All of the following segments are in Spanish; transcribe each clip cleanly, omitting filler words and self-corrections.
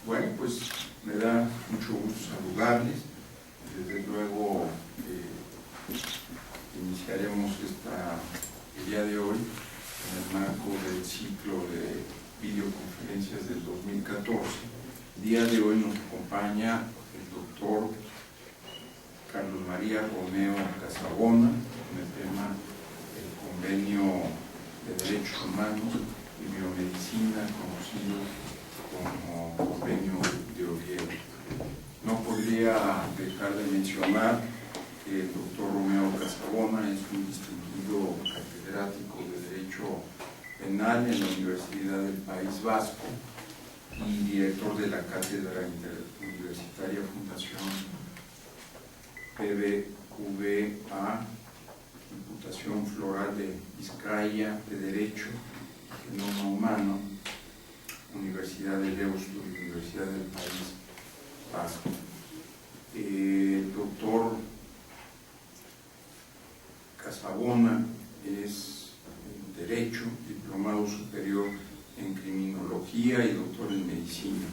Bueno, pues me da mucho gusto saludarles. Desde luego iniciaremos el día de hoy en el marco del ciclo de videoconferencias del 2014. El día de hoy nos acompaña el doctor Carlos María Romeo Casabona con el tema del Convenio de Derechos Humanos y Biomedicina, conocido como Convenio de Oviedo. No podría dejar de mencionar que el doctor Romeo Casabona es un distinguido catedrático de Derecho Penal en la Universidad del País Vasco y director de la Cátedra Universitaria Fundación BBVA, Diputación Foral de Vizcaya de Derecho y Genoma Humano, Universidad de Deusto y Universidad del País Vasco. El doctor Casabona es en Derecho, diplomado superior en Criminología y doctor en Medicina.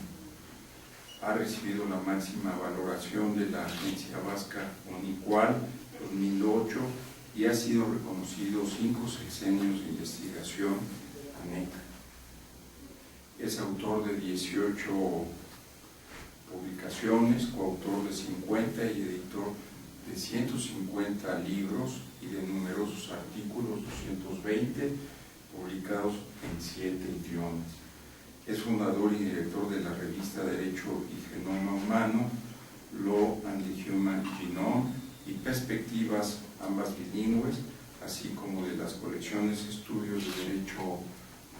Ha recibido la máxima valoración de la Agencia Vasca Onicual 2008 y ha sido reconocido 5 sexenios de investigación ANECA. Es autor de 18 publicaciones, coautor de 50 y editor de 150 libros y de numerosos artículos, 220, publicados en 7 idiomas. Es fundador y director de la revista Derecho y Genoma Humano, Law and the Human Genome y Perspectivas, ambas bilingües, así como de las colecciones Estudios de Derecho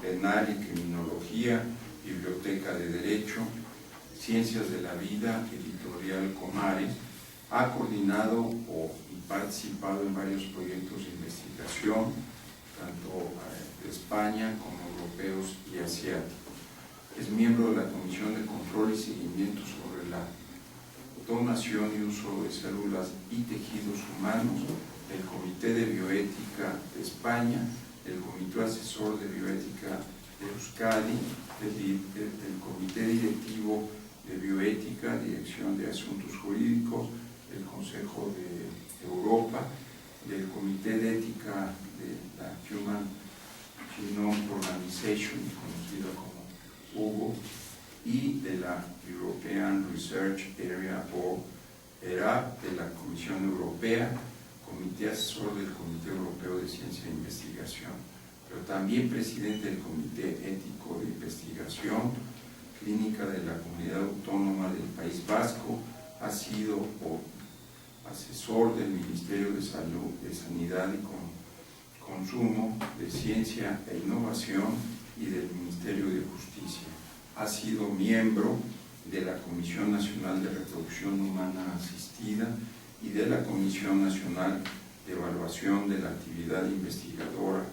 Penal y Criminología, Biblioteca de Derecho, Ciencias de la Vida, Editorial Comares. Ha coordinado y participado en varios proyectos de investigación, tanto de España como europeos y asiáticos. Es miembro de la Comisión de Control y Seguimiento sobre la Donación y Uso de Células y Tejidos Humanos, del Comité de Bioética de España, del Comité Asesor de Bioética de Euskadi, del Comité Directivo de Bioética, Dirección de Asuntos Jurídicos, del Consejo de Europa, del Comité de Ética de la Human Genome Organization, conocida como HUGO, y de la European Research Area o ERA de la Comisión Europea, Comité Asesor del Comité Europeo de Ciencia e Investigación, pero también presidente del Comité Ético de Investigación Clínica de la Comunidad Autónoma del País Vasco. Ha sido asesor del Ministerio de Salud, de Sanidad y Consumo, de Ciencia e Innovación y del Ministerio de Justicia. Ha sido miembro de la Comisión Nacional de Reproducción Humana Asistida y de la Comisión Nacional de Evaluación de la Actividad Investigadora.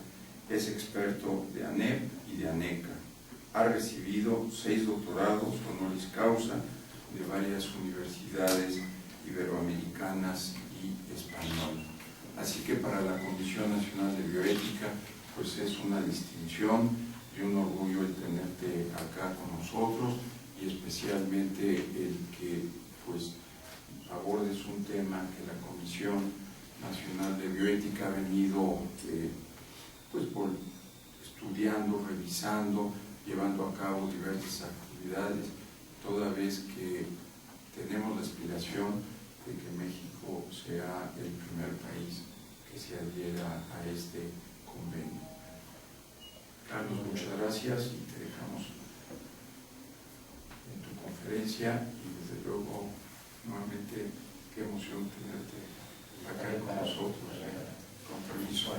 Es experto de ANEP y de ANECA. Ha recibido 6 doctorados honoris causa de varias universidades iberoamericanas y españolas. Así que para la Comisión Nacional de Bioética, pues es una distinción y un orgullo el tenerte acá con nosotros, y especialmente el que pues abordes un tema que la Comisión Nacional de Bioética ha venido estudiando, revisando, llevando a cabo diversas actividades, toda vez que tenemos la aspiración de que México sea el primer país que se adhiera a este convenio. Carlos, muchas gracias y te dejamos en tu conferencia, y desde luego, nuevamente, qué emoción tenerte acá con nosotros. Con permiso.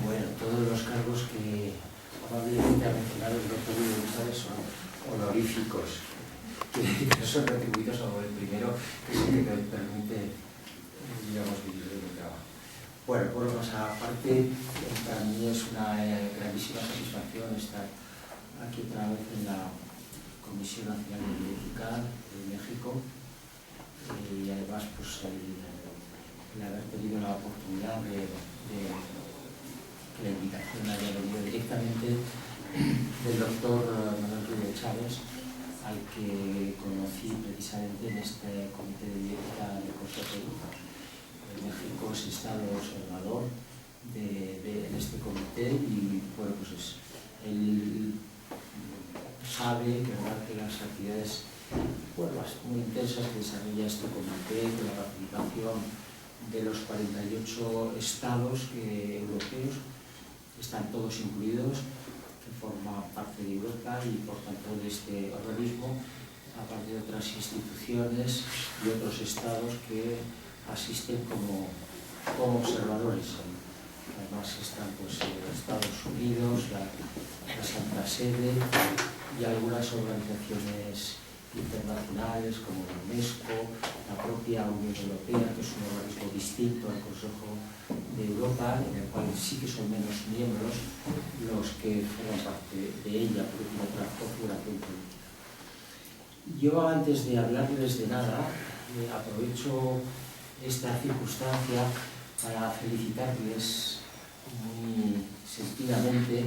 Bueno, todos los cargos que amablemente ha mencionado el doctor Luis González son honoríficos, que son retribuidos a el primero, que es el que me permite, digamos, vivir de mi trabajo. Bueno, por lo más aparte, para mí es una grandísima satisfacción estar aquí otra vez en la Comisión Nacional de Bioética de México, y además pues el el haber tenido la oportunidad de que la invitación haya venido directamente del doctor Manuel Ruiz de Chávez, al que conocí precisamente en este comité de bioética del Consejo de Europa. México es estado observador en este comité y bueno, pues él sabe, ¿verdad?, que las actividades muy intensas que desarrolla este comité con la participación de los 48 estados europeos, están todos incluidos, que forman parte de Europa y por tanto de este organismo, aparte de otras instituciones y otros estados que asisten como observadores. Además están pues, Estados Unidos, la Santa Sede y algunas organizaciones internacionales como la UNESCO, la propia Unión Europea, que es un organismo distinto al Consejo de Europa, en el cual sí que son menos miembros los que forman parte de ella, porque tiene otra configuración política. Yo, antes de hablarles de nada, aprovecho esta circunstancia para felicitarles muy sentidamente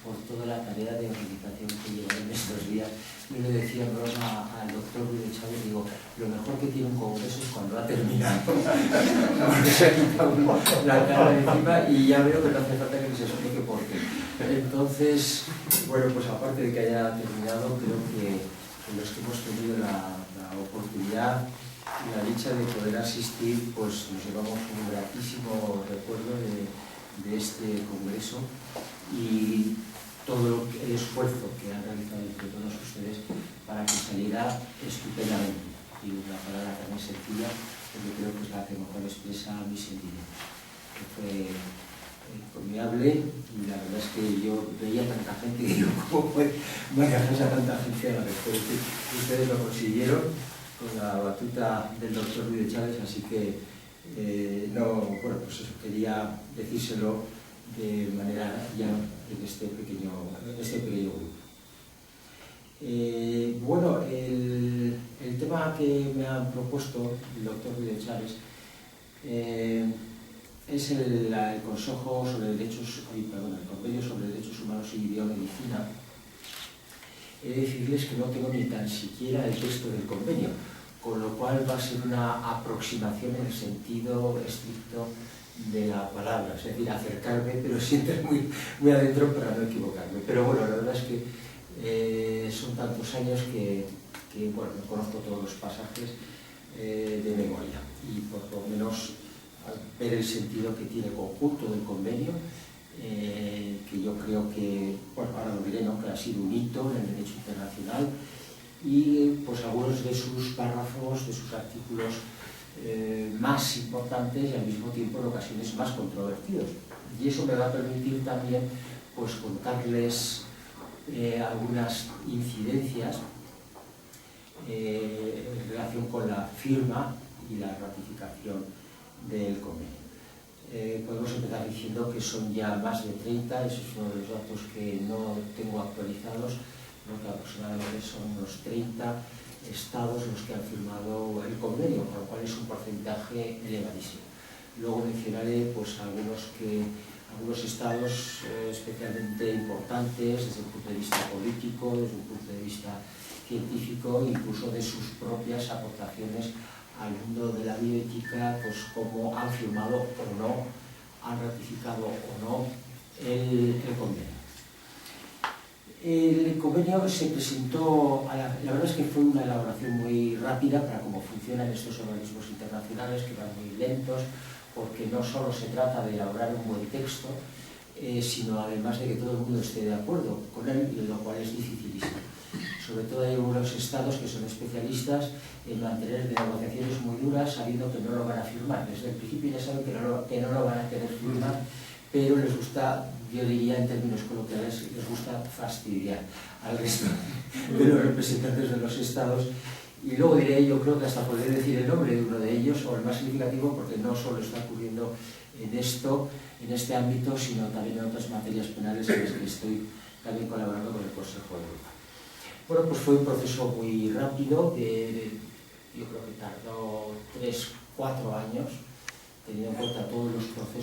por toda la tarea de organización que llevan en estos días. Yo le decía en broma al doctor Ruiz de Chávez, digo, lo mejor que tiene un congreso es cuando ha terminado. Porque se ha quitado la cara de encima y ya veo que no hace falta que se explique por qué. Entonces, bueno, pues aparte de que haya terminado, creo que los que hemos tenido la oportunidad y la dicha de poder asistir, pues nos llevamos un gratísimo recuerdo de este congreso y todo el esfuerzo que han realizado entre todos ustedes para que saliera estupendamente. Y una palabra también sencilla, porque creo que es la que mejor expresa mi sentimiento. Que fue encomiable y la verdad es que yo veía tanta gente y digo, ¿cómo puede manejarse a tanta gente a la vez? Pero ustedes lo consiguieron con la batuta del doctor Ruiz de Chávez, así que bueno, pues eso, quería decírselo de manera ya en este pequeño grupo. Bueno, el tema que me ha propuesto el doctor Ruiz de Chávez es el Consejo sobre Derechos, el Convenio sobre Derechos Humanos y Biomedicina. He de decirles que no tengo ni tan siquiera el texto del convenio, con lo cual va a ser una aproximación en el sentido estricto de la palabra, es decir, acercarme, pero siempre muy adentro para no equivocarme. Pero bueno, la verdad es que son tantos años que bueno, no conozco todos los pasajes de memoria y por lo menos al ver el sentido que tiene el conjunto del convenio, que yo creo que, bueno, ahora lo diré, ¿no?, que ha sido un hito en el derecho internacional y pues algunos de sus párrafos, de sus artículos más importantes y al mismo tiempo en ocasiones más controvertidos. Y eso me va a permitir también pues contarles algunas incidencias en relación con la firma y la ratificación del convenio. Podemos empezar diciendo que son ya más de 30, ese es uno de los datos que no tengo actualizados, lo que aproximadamente son unos 30 estados los que han firmado el convenio, con lo cual es un porcentaje elevadísimo. Luego mencionaré pues, algunos estados especialmente importantes desde el punto de vista político, desde un punto de vista científico, incluso de sus propias aportaciones al mundo de la bioética, pues cómo han firmado o no, han ratificado o no el convenio. El convenio se presentó, la verdad es que fue una elaboración muy rápida para cómo funcionan estos organismos internacionales, que van muy lentos, porque no solo se trata de elaborar un buen texto, sino además de que todo el mundo esté de acuerdo con él, lo cual es dificilísimo. Sobre todo hay algunos estados que son especialistas en mantener negociaciones muy duras, sabiendo que no lo van a firmar. Desde el principio ya saben que no lo van a querer firmar, pero les gusta, yo diría en términos coloquiales, les gusta fastidiar al resto de los representantes de los estados. Y luego diré, yo creo que hasta podré decir el nombre de uno de ellos, o el más significativo, porque no solo está ocurriendo en este ámbito, sino también en otras materias penales en las que estoy también colaborando con el Consejo de Europa. Bueno, pues fue un proceso muy rápido, yo creo que tardó 3-4 años, teniendo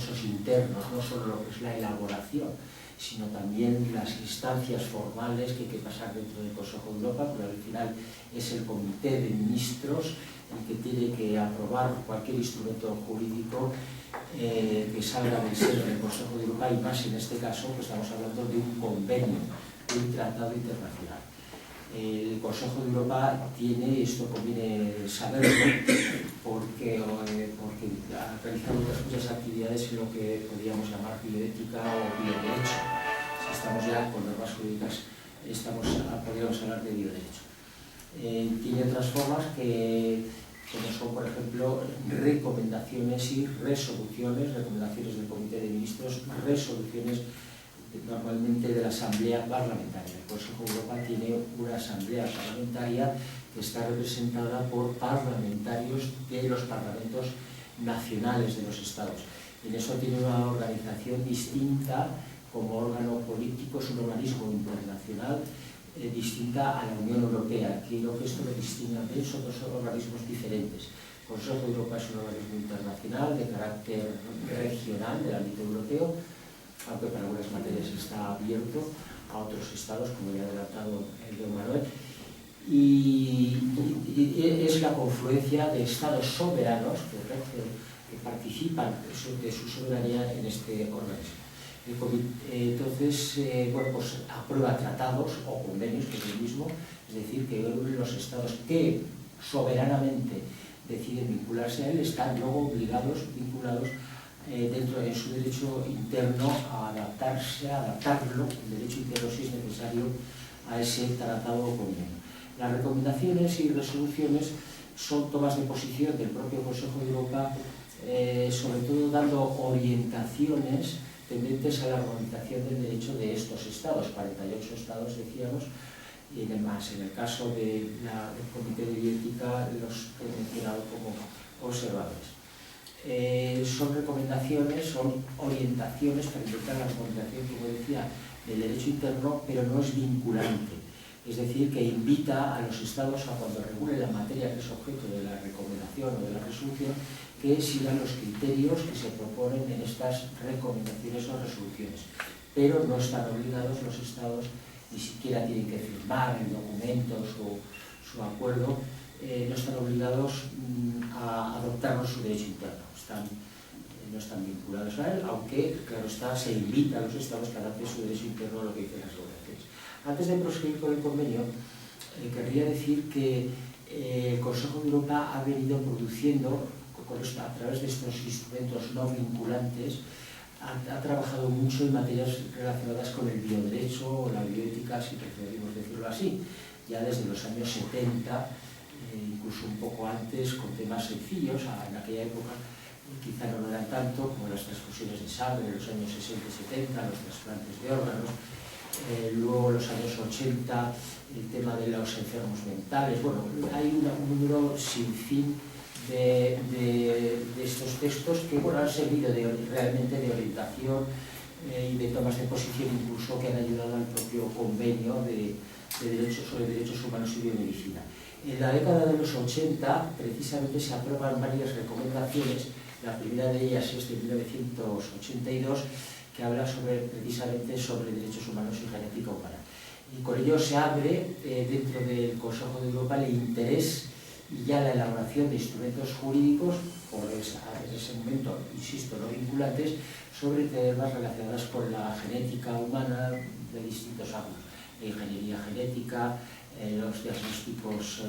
procesos internos, no solo lo que es la elaboración, sino también las instancias formales que hay que pasar dentro del Consejo de Europa, porque al final es el Comité de Ministros el que tiene que aprobar cualquier instrumento jurídico que salga del seno del Consejo de Europa, y más en este caso que estamos hablando de un convenio, de un tratado internacional. El Consejo de Europa tiene, esto conviene saberlo, porque ha realizado muchas actividades en lo que podríamos llamar bioética o bioderecho. Si estamos ya con normas jurídicas, podríamos hablar de bioderecho. Tiene otras formas como son, por ejemplo, recomendaciones y resoluciones, recomendaciones del Comité de Ministros, resoluciones normalmente de la Asamblea Parlamentaria. El Consejo de Europa tiene una Asamblea Parlamentaria que está representada por parlamentarios de los parlamentos nacionales de los Estados. En eso tiene una organización distinta como órgano político, es un organismo internacional distinta a la Unión Europea. Quiero que esto lo distinga bien, son dos organismos diferentes. El Consejo de Europa es un organismo internacional de carácter regional del ámbito europeo, aunque para algunas materias está abierto a otros estados, como ya ha adelantado el don Manuel, y es la confluencia de estados soberanos que participan de su soberanía en este organismo. Entonces, pues aprueba tratados o convenios, que es lo mismo, es decir, que los estados que soberanamente deciden vincularse a él están luego vinculados dentro de su derecho interno a adaptarlo, el derecho interno si es necesario, a ese tratado o convenio. Las recomendaciones y resoluciones son tomas de posición del propio Consejo de Europa, sobre todo dando orientaciones tendentes a la armonización del derecho de estos estados, 48 estados decíamos, y además en el caso del Comité de Bioética los he mencionado como observadores. Son recomendaciones, son orientaciones para intentar la armonización, como decía, del derecho interno, pero no es vinculante. Es decir, que invita a los estados a, cuando regule la materia que es objeto de la recomendación o de la resolución, que sigan los criterios que se proponen en estas recomendaciones o resoluciones. Pero no están obligados los estados, ni siquiera tienen que firmar el documento, su acuerdo, no están obligados a adoptar su derecho interno. No están vinculados a él, aunque, claro está, se invita a los estados que adapten su derecho interno a lo que dicen las regulaciones. Antes de proseguir con el convenio, querría decir que el Consejo de Europa ha venido produciendo, a través de estos instrumentos no vinculantes, ha trabajado mucho en materias relacionadas con el bioderecho o la bioética, si preferimos decirlo así, ya desde los años 70, incluso un poco antes, con temas sencillos. En aquella época quizá no lo eran tanto, como las transfusiones de sangre en los años 60 y 70, los trasplantes de órganos, luego en los años 80 el tema de los enfermos mentales. Bueno, hay un número sin fin de estos textos que han servido realmente de orientación y de tomas de posición, incluso que han ayudado al propio convenio sobre derechos humanos y biomedicina. En la década de los 80 precisamente se aprueban varias recomendaciones. La primera de ellas es de 1982, que habla precisamente sobre derechos humanos y genética humana. Y con ello se abre dentro del Consejo de Europa el interés y ya la elaboración de instrumentos jurídicos, en ese momento, insisto, no vinculantes, sobre temas relacionados con la genética humana de distintos ámbitos. La ingeniería genética, los diagnósticos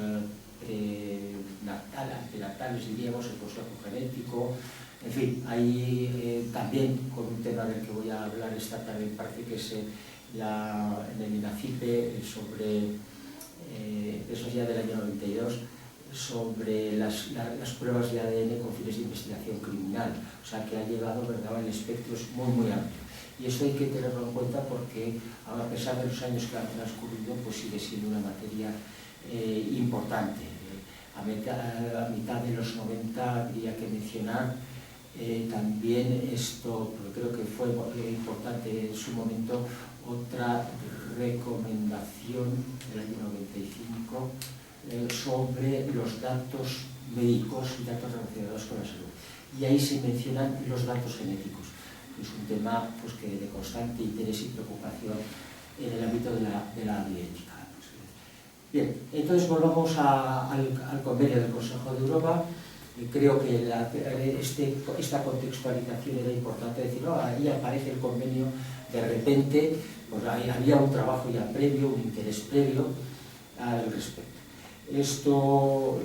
prenatales, diríamos, el consejo genético, en fin, ahí también con un tema del que voy a hablar esta tarde, parece que es en el INACIPE, sobre, eso es ya del año 92, sobre las pruebas de ADN con fines de investigación criminal, o sea que ha llegado, ¿verdad?, el espectro es muy muy amplio. Y eso hay que tenerlo en cuenta porque, a pesar de los años que han transcurrido, pues sigue siendo una materia importante. A mitad de los 90 habría que mencionar también esto, porque creo que fue importante en su momento, otra recomendación del año 95, sobre los datos médicos y datos relacionados con la salud. Y ahí se mencionan los datos genéticos, que es un tema pues, que de constante interés y preocupación en el ámbito de la bioética. Bien, entonces volvamos al convenio del Consejo de Europa. Creo que esta contextualización era importante, decir, no, ahí aparece el convenio, de repente pues, había un trabajo ya previo, un interés previo al respecto. Esto,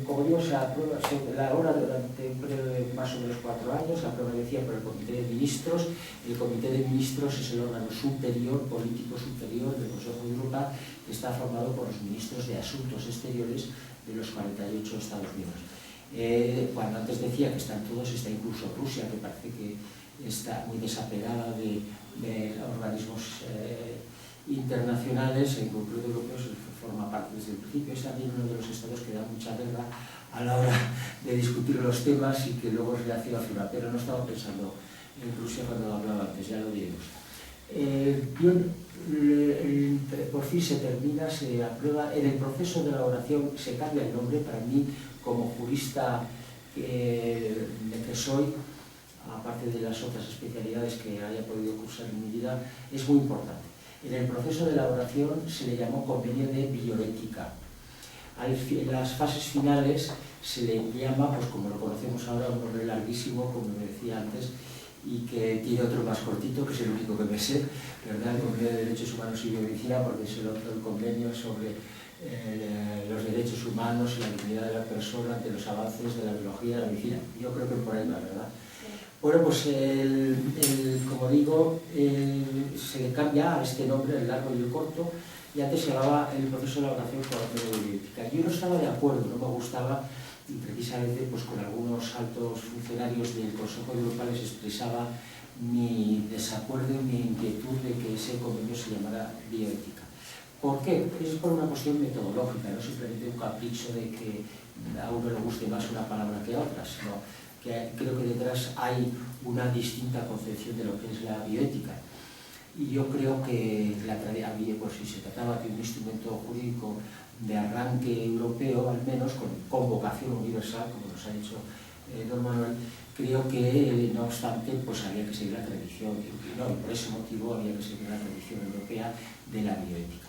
como digo, se aprueba, se elabora durante un periodo de más o menos 4 años, la aprueba decía por el Comité de Ministros. El Comité de Ministros es el órgano superior, político superior del Consejo de Europa, que está formado por los ministros de Asuntos Exteriores de los 48 Estados miembros. Cuando antes decía que están todos, está incluso Rusia, que parece que está muy desapegada de organismos internacionales, en concreto europeos, forma parte desde el principio. Es también uno de los estados que da mucha guerra a la hora de discutir los temas y que luego reacciona a firmar, pero no estaba pensando en Rusia cuando hablaba antes, ya lo diremos. Por fin se termina, se aprueba. En el proceso de elaboración se cambia el nombre. Para mí, como jurista que soy, aparte de las otras especialidades que haya podido cursar en mi vida, es muy importante. En el proceso de elaboración se le llamó convenio de bioética. En las fases finales se le llama, pues como lo conocemos ahora, un nombre larguísimo, como me decía antes, y que tiene otro más cortito, que es el único que me sé, ¿verdad? El Convenio de Derechos Humanos y Biomedicina, porque es el convenio sobre los derechos humanos y la dignidad de la persona ante los avances de la biología y la medicina. Yo creo que por ahí va, ¿verdad? Bueno, pues como digo, se le cambia a este nombre, el largo y el corto, y antes se llamaba el proceso de elaboración con la de bioética. Yo no estaba de acuerdo, no me gustaba, y precisamente pues, con algunos altos funcionarios del Consejo de Europa les expresaba mi desacuerdo y mi inquietud de que ese convenio se llamara bioética. ¿Por qué? Es por una cuestión metodológica, no simplemente un capricho de que a uno le guste más una palabra que a otra, sino que creo que detrás hay una distinta concepción de lo que es la bioética. Y yo creo que pues, si se trataba de un instrumento jurídico de arranque europeo, al menos con vocación universal, como nos ha dicho don Manuel, creo que, no obstante, pues había que seguir la tradición, y por ese motivo había que seguir la tradición europea de la bioética.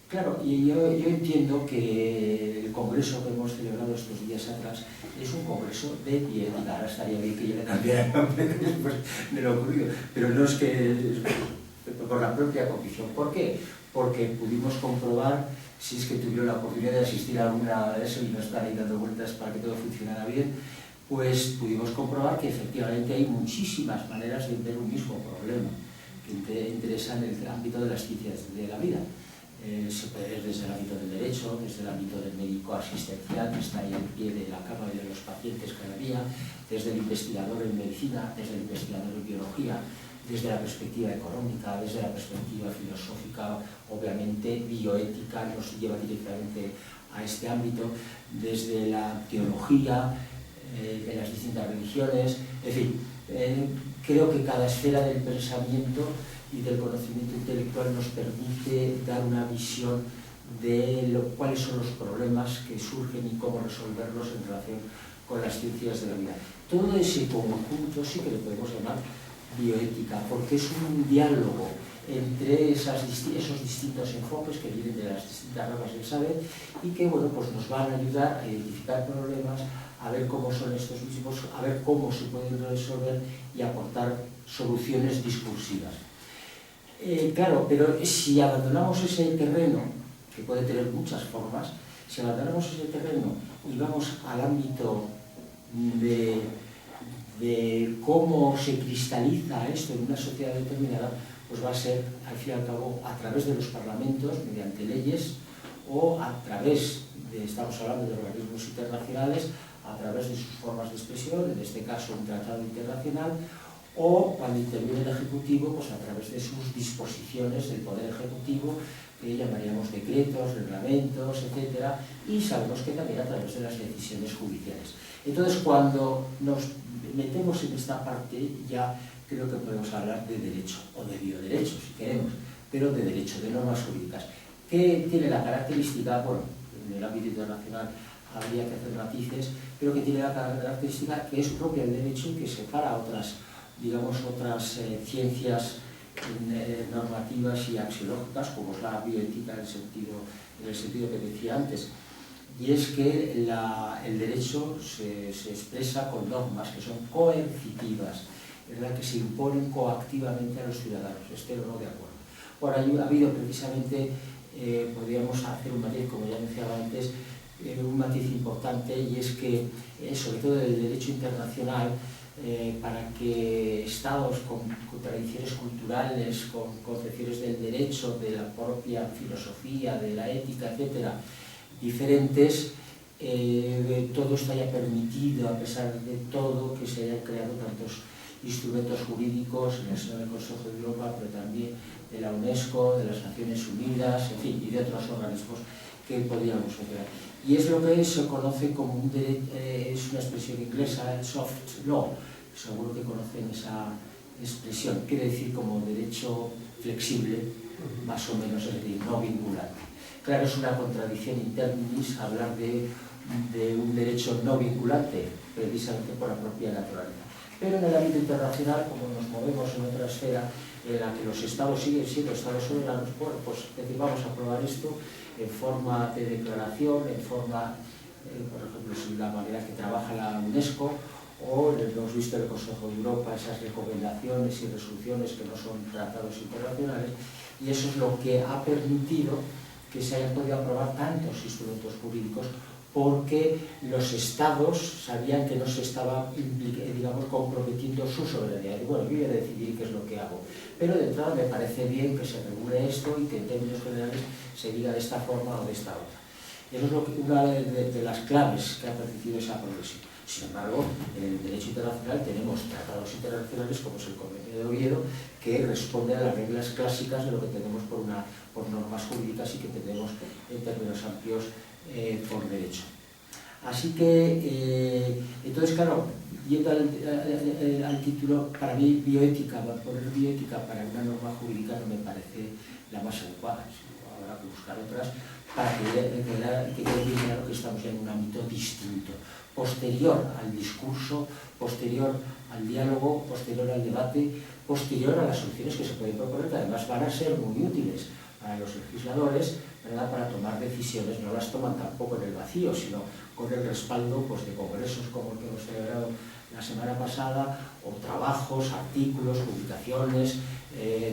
Claro, y yo entiendo que el congreso que hemos celebrado estos días atrás es un congreso de bioética. Ahora estaría bien que yo le cambiara el nombre después de lo ocurrido, pero no es que por la propia convicción. ¿Por qué? Porque pudimos comprobar, si es que tuvieron la oportunidad de asistir a alguna de eso y no estar ahí dando vueltas para que todo funcionara bien, pues pudimos comprobar que efectivamente hay muchísimas maneras de ver un mismo problema que interesa en el ámbito de las ciencias de la vida. Se puede ver desde el ámbito del derecho, desde el ámbito del médico asistencial, que está ahí al pie de la cama de los pacientes cada día, desde el investigador en medicina, desde el investigador en biología, desde la perspectiva económica, desde la perspectiva filosófica, obviamente bioética nos lleva directamente a este ámbito, desde la teología, de las distintas religiones, en fin, creo que cada esfera del pensamiento y del conocimiento intelectual nos permite dar una visión de cuáles son los problemas que surgen y cómo resolverlos en relación con las ciencias de la vida. Todo ese conjunto sí que le podemos llamar bioética, porque es un diálogo entre esos distintos enfoques que vienen de las distintas ramas del saber y que bueno, pues nos van a ayudar a identificar problemas, a ver cómo son estos mismos, a ver cómo se pueden resolver y aportar soluciones discursivas. Claro, pero si abandonamos ese terreno, que puede tener muchas formas, si abandonamos ese terreno y vamos al ámbito de cómo se cristaliza esto en una sociedad determinada, pues va a ser, al fin y al cabo, a través de los parlamentos, mediante leyes, o a través de, estamos hablando de organismos internacionales, a través de sus formas de expresión, en este caso un tratado internacional, o cuando interviene el Ejecutivo, pues a través de sus disposiciones del Poder Ejecutivo, que llamaríamos decretos, reglamentos, etc. Y sabemos que también a través de las decisiones judiciales. Entonces, cuando nos metemos en esta parte, ya creo que podemos hablar de derecho, o de bioderecho, si queremos, pero de derecho, de normas jurídicas, que tiene la característica, bueno, en el ámbito internacional habría que hacer matices, pero que tiene la característica que es propia del derecho y que separa otras, digamos, otras ciencias normativas y axiológicas, como es la bioética en el sentido que decía antes. Y es que el derecho se expresa con normas que son coercitivas, ¿verdad?, que se imponen coactivamente a los ciudadanos, estén o no de acuerdo. Bueno, ha habido precisamente, podríamos hacer un matiz, como ya mencionaba antes, un matiz importante, y es que, sobre todo el derecho internacional, para que estados con tradiciones culturales, con concepciones del derecho, de la propia filosofía, de la ética, etcétera, diferentes, todo esto haya permitido, a pesar de todo, que se hayan creado tantos instrumentos jurídicos en el seno del Consejo de Europa, pero también de la UNESCO, de las Naciones Unidas, en fin, y de otros organismos que podríamos mencionar. Y es lo que se conoce como un derecho, es una expresión inglesa, el soft law, seguro que conocen esa expresión, quiere decir como derecho flexible, más o menos, es decir, no vinculante. Claro, es una contradicción in terminis hablar de un derecho no vinculante, precisamente por la propia naturaleza. Pero en el ámbito internacional, como nos movemos en otra esfera en la que los estados siguen siendo estados soberanos, bueno, pues decir, vamos a aprobar esto en forma de declaración, en forma, por ejemplo, la manera que trabaja la UNESCO, o hemos visto en el Consejo de Europa esas recomendaciones y resoluciones que no son tratados internacionales, y eso es lo que ha permitido que se hayan podido aprobar tantos instrumentos jurídicos, porque los estados sabían que no se estaba, digamos, comprometiendo su soberanía. Y bueno, yo voy a decidir qué es lo que hago, pero de entrada me parece bien que se regule esto y que en términos generales se diga de esta forma o de esta otra. Eso es una de las claves que ha permitido esa progresión. Sin embargo, en el derecho internacional tenemos tratados internacionales como es el Convenio de Oviedo, que responde a las reglas clásicas de lo que tenemos por normas jurídicas y que tenemos en términos amplios por derecho. Así que, entonces, claro, yendo al título, para mí bioética, poner bioética para una norma jurídica no me parece la más adecuada. Habrá que buscar otras para que quede bien claro que estamos ya en un ámbito distinto, posterior al discurso, posterior al diálogo, posterior al debate, posterior a las soluciones que se pueden proponer, que además van a ser muy útiles para los legisladores, ¿verdad?, para tomar decisiones. No las toman tampoco en el vacío, sino con el respaldo, pues, de congresos como el que hemos celebrado la semana pasada, o trabajos, artículos, publicaciones,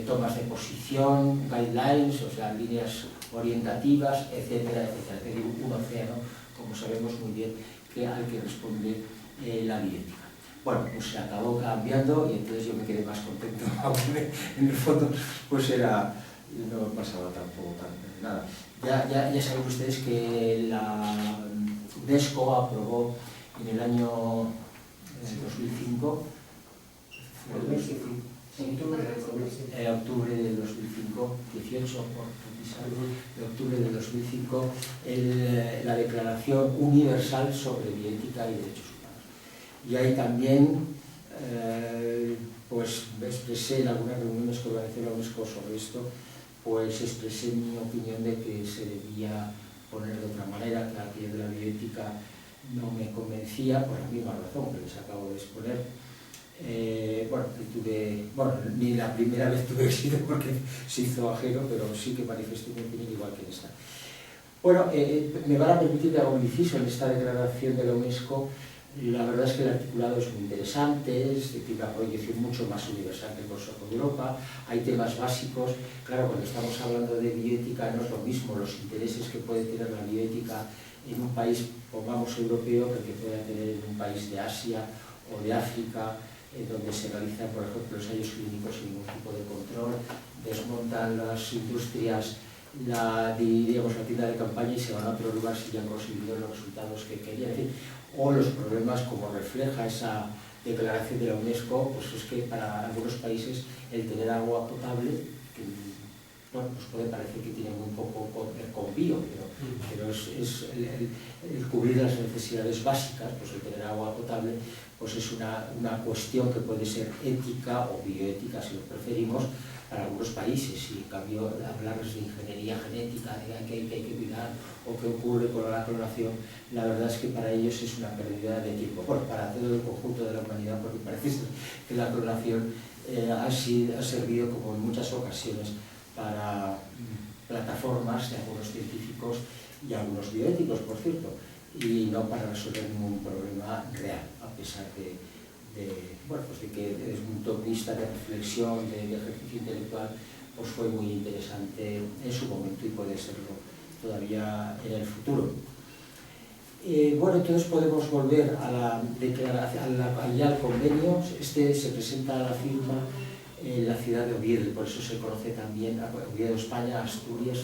tomas de posición, guidelines, o sea, líneas orientativas, etcétera, etcétera. Es decir, un océano, como sabemos muy bien, al que responde la bioética. Bueno, pues se acabó cambiando y entonces yo me quedé más contento, aunque en el fondo pues no pasaba tampoco nada. Ya saben ustedes que la UNESCO aprobó en el año 2005, octubre del 2005, 18 por precisar, de octubre del 2005, la Declaración Universal sobre Bioética y Derechos Humanos. Y ahí también pues expresé en algunas reuniones que organizó la UNESCO sobre esto, pues expresé mi opinión de que se debía poner de otra manera, que aquello de la bioética no me convencía por la misma razón que les acabo de exponer. Ni la primera vez tuve éxito porque se hizo ajeno, pero sí que manifesté mi opinión igual que en esta. Bueno, me van a permitir que haga un inciso en esta declaración de la UNESCO. La verdad es que el articulado es muy interesante, tiene una proyección mucho más universal que el Consejo de Europa, hay temas básicos. Claro, cuando estamos hablando de bioética no es lo mismo los intereses que puede tener la bioética en un país, pongamos europeo, que pueda tener en un país de Asia o de África, donde se realizan, por ejemplo, ensayos clínicos sin ningún tipo de control, desmontan las industrias la tienda de campaña y se van a otro lugar si ya han conseguido los resultados que querían. O los problemas, como refleja esa declaración de la UNESCO, pues es que para algunos países el tener agua potable, que bueno, nos puede parecer que tiene muy poco que ver con bio, pero es el cubrir las necesidades básicas, pues el tener agua potable, pues es una cuestión que puede ser ética o bioética, si lo preferimos, para algunos países. Y en cambio, hablarles de ingeniería genética, de que hay que cuidar, o qué ocurre con la clonación, la verdad es que para ellos es una pérdida de tiempo. Bueno, para todo el conjunto de la humanidad, porque parece que la clonación ha servido, como en muchas ocasiones, para plataformas de algunos científicos y algunos bioéticos, por cierto, y no para resolver ningún problema real, a pesar de que desde un punto de vista de reflexión, de ejercicio intelectual, pues fue muy interesante en su momento y puede serlo todavía en el futuro. Bueno, entonces podemos volver a la declaración, al convenio. Este se presenta a la firma en la ciudad de Oviedo, y por eso se conoce también a Oviedo, España, Asturias,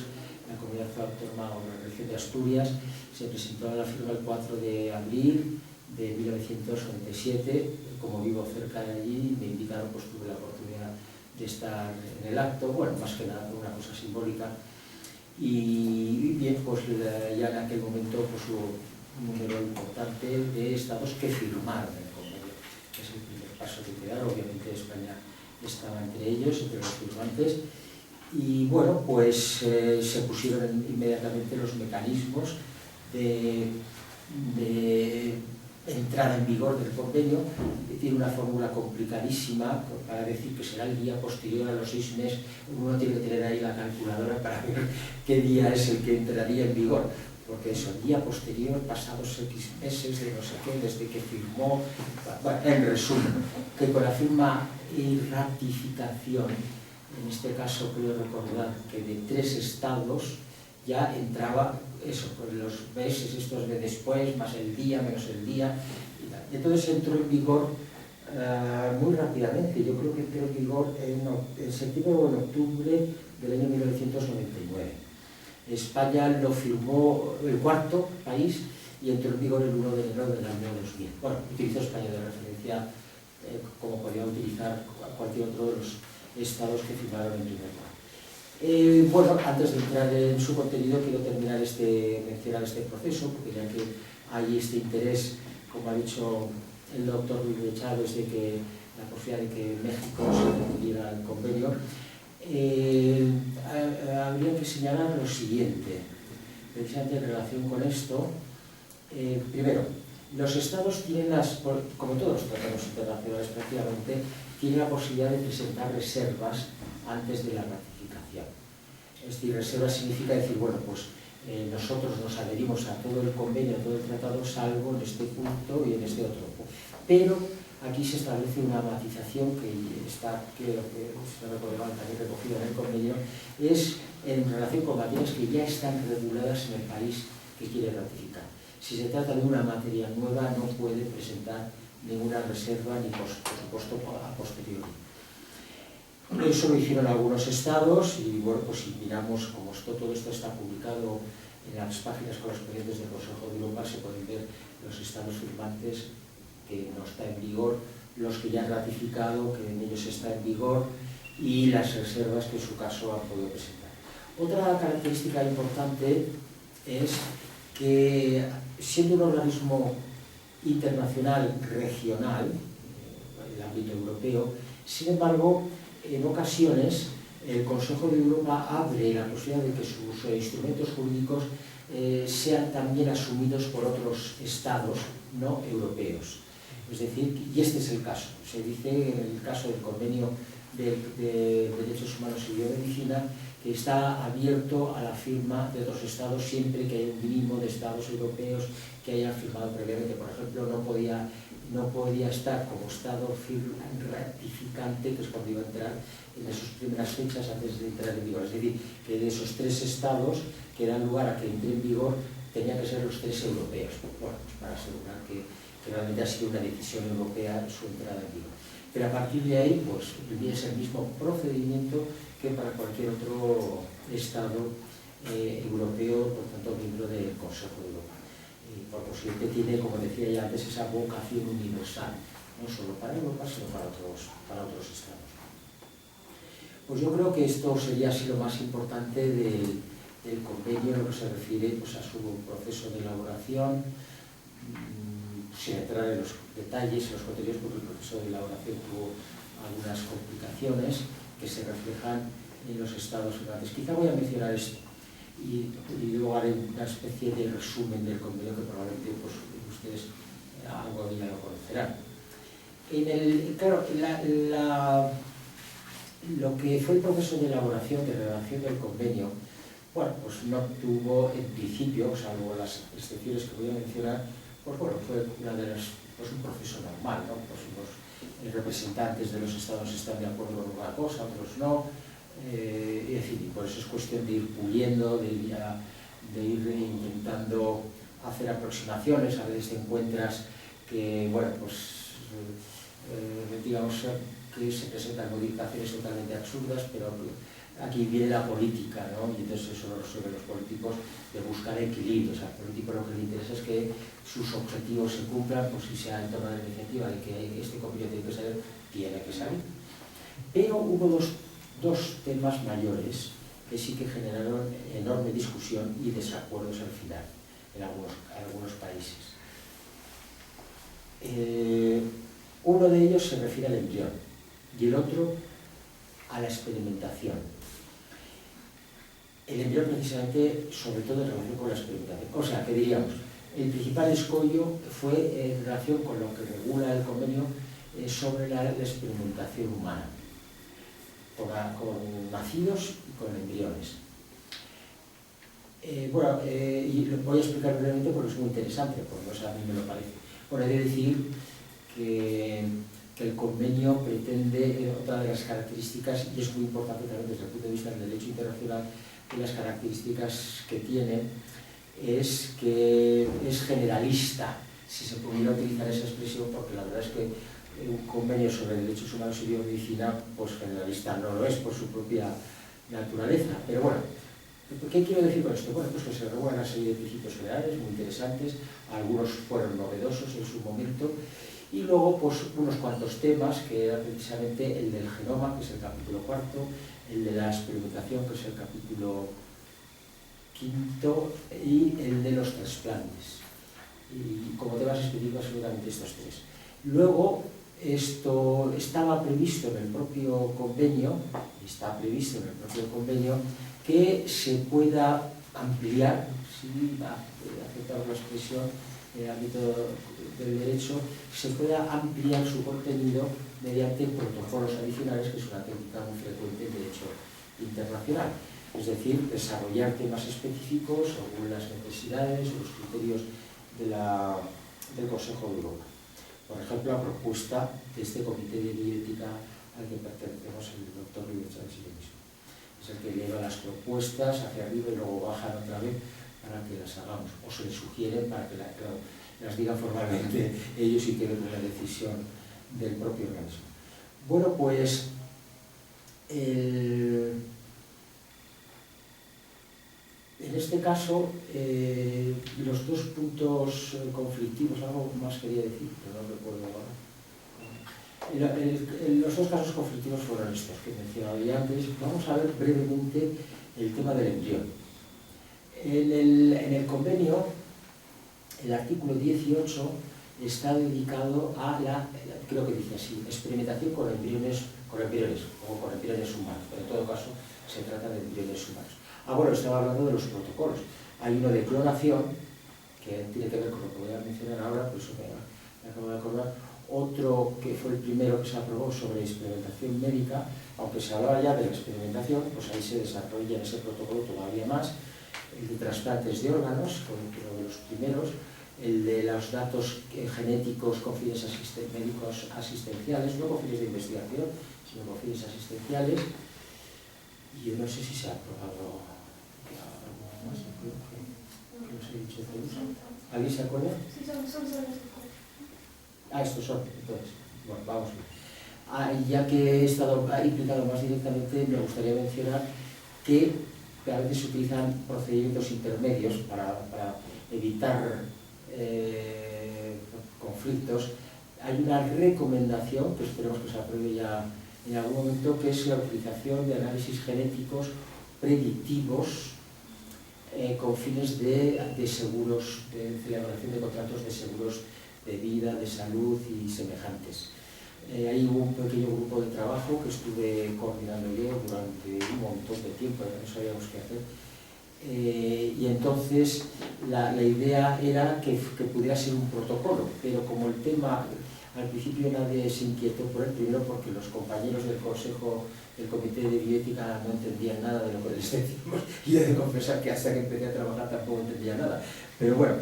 la comunidad autónoma o la región de Asturias. Se presentó a la firma el 4 de abril de 1997. Como vivo cerca de allí, me invitaron, pues tuve la oportunidad de estar en el acto, bueno, más que nada por una cosa simbólica. Y bien, pues ya en aquel momento pues hubo un número importante de estados que firmaron el convenio. Es el primer paso que quedaron, obviamente España estaba entre ellos, entre los firmantes, y bueno, pues se pusieron inmediatamente los mecanismos de entrada en vigor del convenio. Tiene una fórmula complicadísima para decir que será el día posterior a los 6 meses. Uno tiene que tener ahí la calculadora para ver qué día es el que entraría en vigor, porque eso, el día posterior, pasados X meses de no sé qué, desde que firmó. Bueno, en resumen, que con la firma y ratificación, en este caso creo recordar que de 3 estados, ya entraba eso, pues los meses estos de después, más el día, menos el día, y tal. Entonces entró en vigor muy rápidamente. Yo creo que entró en vigor en septiembre o en octubre del año 1999. España lo firmó el 4º país y entró en vigor el 1 de enero del año 2000. Bueno, utilizó España de referencia como podía utilizar cualquier otro de los estados que firmaron en primer lugar. Bueno, antes de entrar en su contenido, quiero mencionar este proceso, porque ya que hay este interés, como ha dicho el doctor Luis de Chávez, de que la posibilidad de que México se refiriera al convenio, habría que señalar lo siguiente, precisamente en relación con esto. Primero, los estados tienen, como todos los tratados internacionales prácticamente, tienen la posibilidad de presentar reservas antes de la ratificación. Es decir, reserva significa decir, bueno, pues nosotros nos adherimos a todo el convenio, a todo el tratado, salvo en este punto y en este otro. Pero aquí se establece una matización que está, creo que se recordará también recogida en el convenio, es en relación con materias que ya están reguladas en el país que quiere ratificar. Si se trata de una materia nueva, no puede presentar ninguna reserva, ni por supuesto a posteriori. Eso lo hicieron algunos estados y bueno, pues si miramos, como todo esto está publicado en las páginas correspondientes del Consejo de Europa, se pueden ver los estados firmantes que no está en vigor, los que ya han ratificado, que en ellos está en vigor, y las reservas que en su caso han podido presentar. Otra característica importante es que, siendo un organismo internacional regional, el ámbito europeo, sin embargo, en ocasiones el Consejo de Europa abre la posibilidad de que sus instrumentos jurídicos sean también asumidos por otros estados no europeos. Es decir, y este es el caso. Se dice en el caso del Convenio de Derechos Humanos y Biomedicina que está abierto a la firma de otros estados siempre que haya un mínimo de estados europeos que hayan firmado previamente. Por ejemplo, no podía estar como estado ratificante, que es cuando iba a entrar en sus primeras fechas antes de entrar en vigor. Es decir, que de esos 3 estados que dan lugar a que entre en vigor, tenían que ser los 3 europeos. Bueno, pues para asegurar que realmente ha sido una decisión europea su entrada en vigor. Pero a partir de ahí, pues es el mismo procedimiento que para cualquier otro estado europeo, por tanto, miembro del Consejo de Europa. Y por consiguiente tiene, como decía ya antes, esa vocación universal, no solo para Europa, sino para otros estados. Pues yo creo que esto sería así lo más importante del convenio en lo que se refiere pues, a su proceso de elaboración, sin entrar en los detalles, en los contenidos, porque el proceso de elaboración tuvo algunas complicaciones que se reflejan en los estados federales. Quizá voy a mencionar esto y luego haré una especie de resumen del convenio que probablemente pues, ustedes algo ya lo conocerán. Claro, lo que fue el proceso de elaboración, de redacción del convenio, bueno, pues no tuvo en principio, salvo las excepciones que voy a mencionar, pues bueno, fue pues un proceso normal, ¿no? Pues los representantes de los estados están de acuerdo con una cosa, otros no, en fin, por eso es cuestión de ir puliendo, de ir intentando hacer aproximaciones. A veces te encuentras que, bueno, pues digamos que se presentan modificaciones totalmente absurdas, pero aquí viene la política, ¿no? Y entonces eso lo resuelven los políticos, de buscar equilibrios. Al político lo que le interesa es que sus objetivos se cumplan, pues si sea en torno a la iniciativa de que este convenio tiene que salir, tiene que salir. Pero hubo dos temas mayores que sí que generaron enorme discusión y desacuerdos al final en algunos países. Uno de ellos se refiere al embrión y el otro a la experimentación. El embrión precisamente, sobre todo en relación con la experimentación. O sea, que diríamos, el principal escollo fue en relación con lo que regula el convenio sobre la experimentación humana, con nacidos y con embriones. Bueno, y lo voy a explicar brevemente porque es muy interesante, porque a mí me lo parece. Bueno, he de decir que el convenio pretende, otra de las características, y es muy importante también desde el punto de vista del derecho internacional, que las características que tiene es que es generalista, si se pudiera utilizar esa expresión, porque la verdad es que un convenio sobre derechos humanos y biomedicina, pues generalista no lo es por su propia naturaleza. Pero bueno, ¿qué quiero decir con esto? Bueno, pues que se regulan una serie de principios generales muy interesantes, algunos fueron novedosos en su momento, y luego pues unos cuantos temas que era precisamente el del genoma, que es el capítulo 4, el de la experimentación, que es el capítulo 5, y el de los trasplantes. Y como temas específicos seguramente estos tres. Luego, esto estaba previsto en el propio convenio, que se pueda ampliar, si aceptamos la expresión en el ámbito del derecho, se pueda ampliar su contenido mediante protocolos adicionales, que es una técnica muy frecuente en derecho internacional. Es decir, desarrollar temas específicos según las necesidades o los criterios del Consejo de Europa. Por ejemplo, la propuesta de este comité de bioética al que pertenecemos el doctor Luis Chávez y yo mismo. Es el que eleva las propuestas hacia arriba y luego bajan otra vez para que las hagamos, o se les sugieren para que las digan formalmente ellos y queden en la decisión del propio organismo. Bueno, pues en este caso, los dos puntos conflictivos, algo más quería decir, pero no recuerdo ahora. Los dos casos conflictivos fueron estos que mencionaba ya antes. Vamos a ver brevemente el tema del embrión. En el convenio, el artículo 18 está dedicado a creo que dice así, experimentación con embriones o con embriones humanos, pero en todo caso se trata de embriones humanos. Bueno, estaba hablando de los protocolos. Hay uno de clonación, que tiene que ver con lo que voy a mencionar ahora, por eso me acabo de acordar. Otro que fue el primero que se aprobó sobre experimentación médica, aunque se hablaba ya de la experimentación, pues ahí se desarrolla en ese protocolo todavía más. El de trasplantes de órganos, fue uno de los primeros. El de los datos genéticos con fines médicos asistenciales, no con fines de investigación, sino con fines asistenciales. Y yo no sé si se ha aprobado algo más, creo que los he dicho todos. ¿Alguien se acuerda? Sí, son estos son, entonces. Bueno, vamos bien. Ya que he estado implicado más directamente, me gustaría mencionar que a veces se utilizan procedimientos intermedios para evitar conflictos. Hay una recomendación, que esperemos que se apruebe ya en algún momento, que es la utilización de análisis genéticos predictivos con fines de seguros, de celebración de contratos de seguros de vida, de salud y semejantes. Ahí hubo un pequeño grupo de trabajo que estuve coordinando yo durante un montón de tiempo, no sabíamos qué hacer. Y entonces la idea era que pudiera ser un protocolo, pero como el tema, al principio nadie se inquietó por él, primero porque los compañeros del Consejo del Comité de Bioética no entendían nada de lo que les decimos, y he de confesar que hasta que empecé a trabajar tampoco entendía nada. Pero bueno,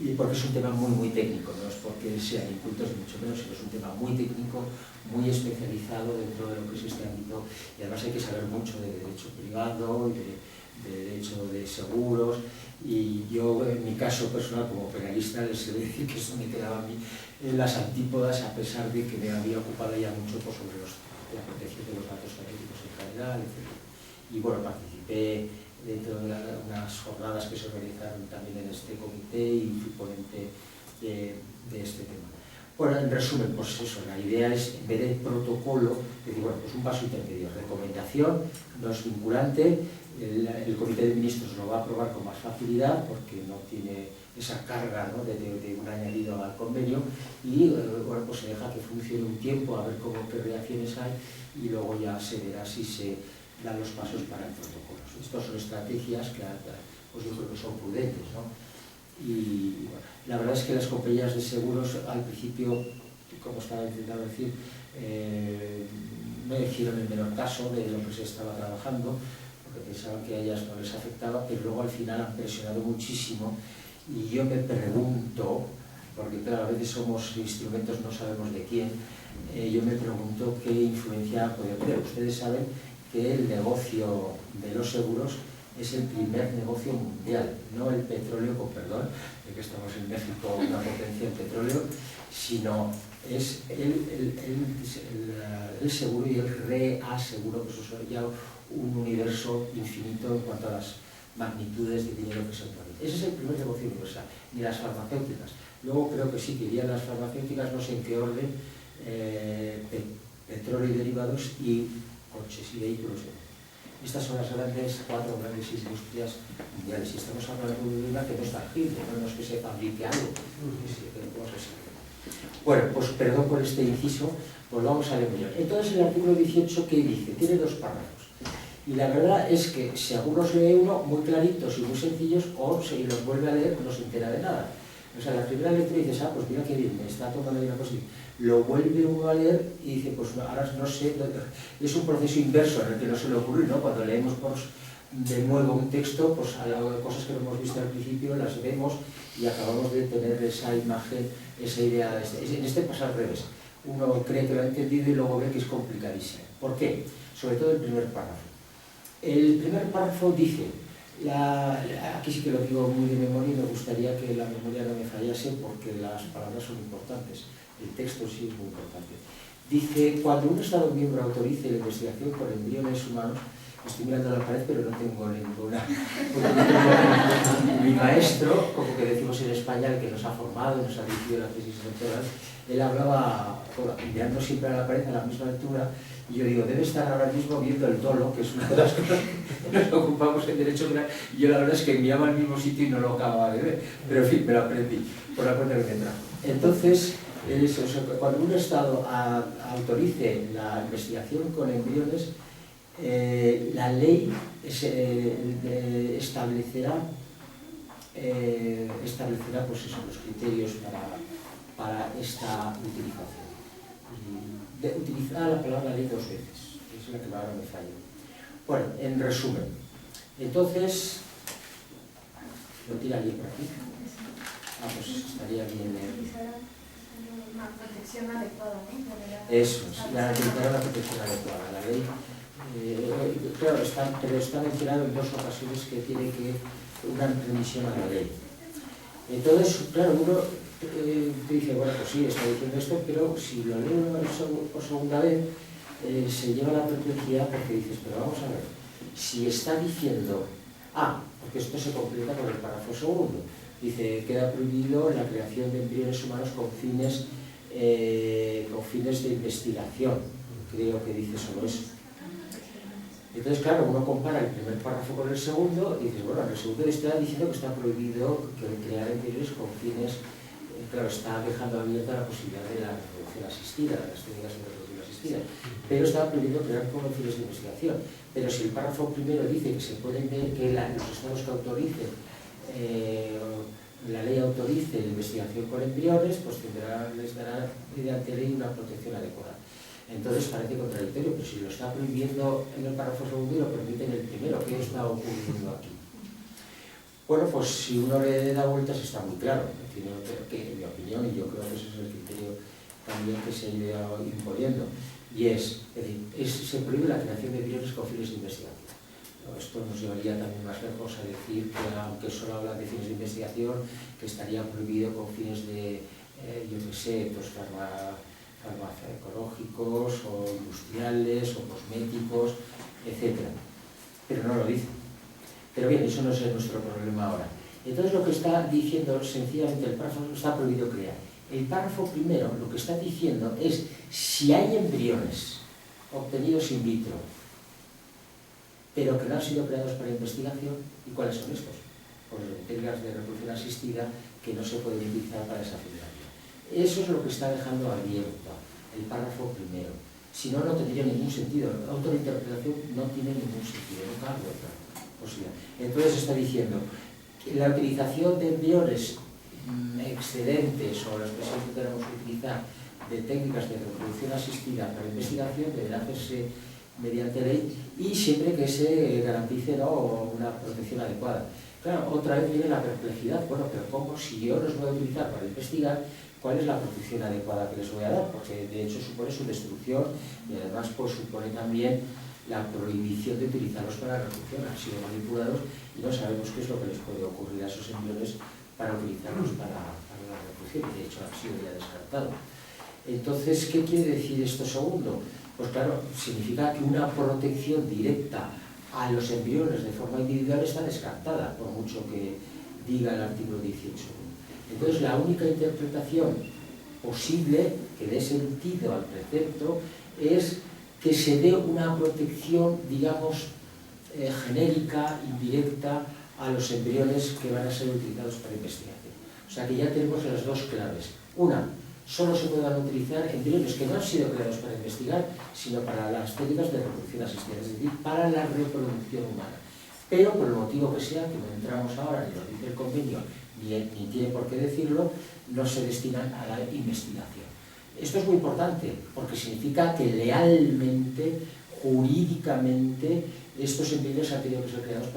y porque es un tema muy técnico, no es porque sean incultos ni mucho menos, sino es un tema muy técnico, muy especializado dentro de lo que es este ámbito, y además hay que saber mucho de derecho privado y de derecho de seguros, y yo en mi caso personal como penalista les he de decir que eso me quedaba a mí en las antípodas, a pesar de que me había ocupado ya mucho sobre la protección de los datos genéticos en general, etc. Y bueno, participé dentro de unas jornadas que se organizaron también en este comité y fui ponente de este tema. Bueno, en resumen, pues eso, la idea es, en vez de protocolo, decir, bueno, pues un paso intermedio, recomendación, no es vinculante, el Comité de Ministros lo va a aprobar con más facilidad porque no tiene esa carga, ¿no?, de un añadido al convenio, y bueno, pues se deja que funcione un tiempo a ver qué reacciones hay, y luego ya se verá si se dan los pasos para el protocolo. Estas son estrategias que pues yo creo que son prudentes, ¿no? Y bueno, la verdad es que las compañías de seguros al principio, como estaba intentando decir, no hicieron el menor caso de lo que se estaba trabajando, porque pensaban que a ellas no les afectaba, pero luego al final han presionado muchísimo, y yo me pregunto, porque claro, a veces somos instrumentos, no sabemos de quién, yo me pregunto qué influencia puede tener. Ustedes saben que el negocio de los seguros es el primer negocio mundial, no el petróleo, con perdón, de que estamos en México, una potencia en petróleo, sino es el seguro y el reaseguro, que eso es ya un universo infinito en cuanto a las magnitudes de dinero que se mueven. Ese es el primer negocio universal, ni las farmacéuticas. Luego creo que sí que irían las farmacéuticas, no sé en qué orden, petróleo y derivados, y coches y vehículos. Estas son las cuatro grandes industrias mundiales, y estamos hablando de una que no es tangible, no es que se fabrique algo. Bueno, pues perdón por este inciso, pues vamos a leer. Entonces el artículo 18, ¿qué dice? Tiene dos párrafos. Y la verdad es que si algunos lee uno muy claritos y muy sencillos, o si los vuelve a leer no se entera de nada. O sea, la primera lectura dices, pues mira qué bien, me está tomando una cosa. Lo vuelve uno a leer y dice, pues ahora no sé, es un proceso inverso en el que no se le ocurre, ¿no? Cuando leemos de nuevo un texto, pues a cosas que no hemos visto al principio las vemos y acabamos de tener esa imagen, esa idea. En este pasa al revés. Uno cree que lo ha entendido y luego ve que es complicadísimo. ¿Por qué? Sobre todo el primer párrafo. El primer párrafo dice, aquí sí que lo digo muy de memoria y me gustaría que la memoria no me fallase porque las palabras son importantes, el texto sí es muy importante. Dice, cuando un Estado miembro autorice la investigación con embriones humanos, estoy mirando a la pared pero no tengo ninguna. Mi maestro, como que decimos en España, el que nos ha formado, nos ha dirigido la tesis doctoral, él hablaba mirando siempre a la pared a la misma altura, y yo digo, debe estar ahora mismo viendo el dolo, que es una de las cosas que nos ocupamos en Derecho Penal, y yo la verdad es que miraba al mismo sitio y no lo acababa de ver, pero en fin, me lo aprendí por la cuenta que me trajo. Entonces, cuando un Estado autorice la investigación con embriones, la ley establecerá pues eso, los criterios para esta utilización. Y utilizar la palabra ley dos veces, es la que ahora me falla. Bueno, en resumen, entonces, lo tiraría por aquí. Pues estaría bien. Una protección adecuada, ¿no? Eso es, la protección adecuada. La ley, claro, pero está mencionado en dos ocasiones que tiene que una remisión a la ley. Entonces, claro, uno te dice, bueno, pues sí, está diciendo esto, pero si lo leo por segunda vez, se lleva la perplejidad porque dices, pero vamos a ver, si está diciendo, porque esto se completa con el párrafo segundo, dice, queda prohibido la creación de embriones humanos con fines de investigación. creo que dice solo eso. Entonces, claro, uno compara el primer párrafo con el segundo y dices, bueno, en el segundo está diciendo que está prohibido crear embriones con fines, claro, está dejando abierta la posibilidad de la reproducción asistida, de las técnicas de reproducción asistida, pero está prohibido crear con fines de investigación. Pero si el párrafo primero dice que se pueden ver que los estados que autoricen, la ley autorice la investigación con embriones, pues les dará mediante ley una protección adecuada. Entonces parece contradictorio, pero si lo está prohibiendo en el párrafo segundo y lo permite en el primero, ¿qué está ocurriendo aquí? Bueno, pues si uno le da vueltas está muy claro, que en mi opinión, y yo creo que ese es el criterio también que se ha ido imponiendo, y es decir, se prohíbe la creación de embriones con fines de investigación. Esto nos llevaría también más lejos a decir que, aunque solo habla de fines de investigación, que estaría prohibido con fines de, yo qué sé, pues farmacológicos o industriales o cosméticos, etc. Pero no lo dice. Pero bien, eso no es nuestro problema ahora. Entonces lo que está diciendo sencillamente el párrafo está prohibido crear. El párrafo primero lo que está diciendo es si hay embriones obtenidos in vitro pero que no han sido creados para investigación, ¿y cuáles son estos? Pues las técnicas de reproducción asistida que no se pueden utilizar para esa finalidad. Eso es lo que está dejando abierto el párrafo primero. Si no, no tendría ningún sentido. La autointerpretación no tiene ningún sentido, no cabe otra posibilidad. Entonces está diciendo que la utilización de embriones excedentes o la expresión que tenemos que utilizar de técnicas de reproducción asistida para investigación deberá hacerse mediante ley y siempre que se garantice, ¿no?, una protección adecuada. Claro, otra vez viene la perplejidad, bueno, pero ¿cómo si yo los voy a utilizar para investigar? ¿Cuál es la protección adecuada que les voy a dar? Porque de hecho supone su destrucción y además pues supone también la prohibición de utilizarlos para la reproducción. Han sido manipulados y no sabemos qué es lo que les puede ocurrir a esos embriones para utilizarlos para la reproducción, y de hecho han sido ya descartados. Entonces, ¿qué quiere decir esto segundo? Pues claro, significa que una protección directa a los embriones de forma individual está descartada, por mucho que diga el artículo 18. Entonces, la única interpretación posible que dé sentido al precepto es que se dé una protección, digamos, genérica, indirecta, a los embriones que van a ser utilizados para investigación. O sea que ya tenemos las dos claves. Una, solo se puedan utilizar embriones que no han sido creados para investigar, sino para las técnicas de reproducción asistida, es decir, para la reproducción humana. Pero por el motivo que sea, que no entramos ahora, ni lo dice el convenio, ni tiene por qué decirlo, no se destinan a la investigación. Esto es muy importante, porque significa que lealmente, jurídicamente, estos embriones han tenido que ser creados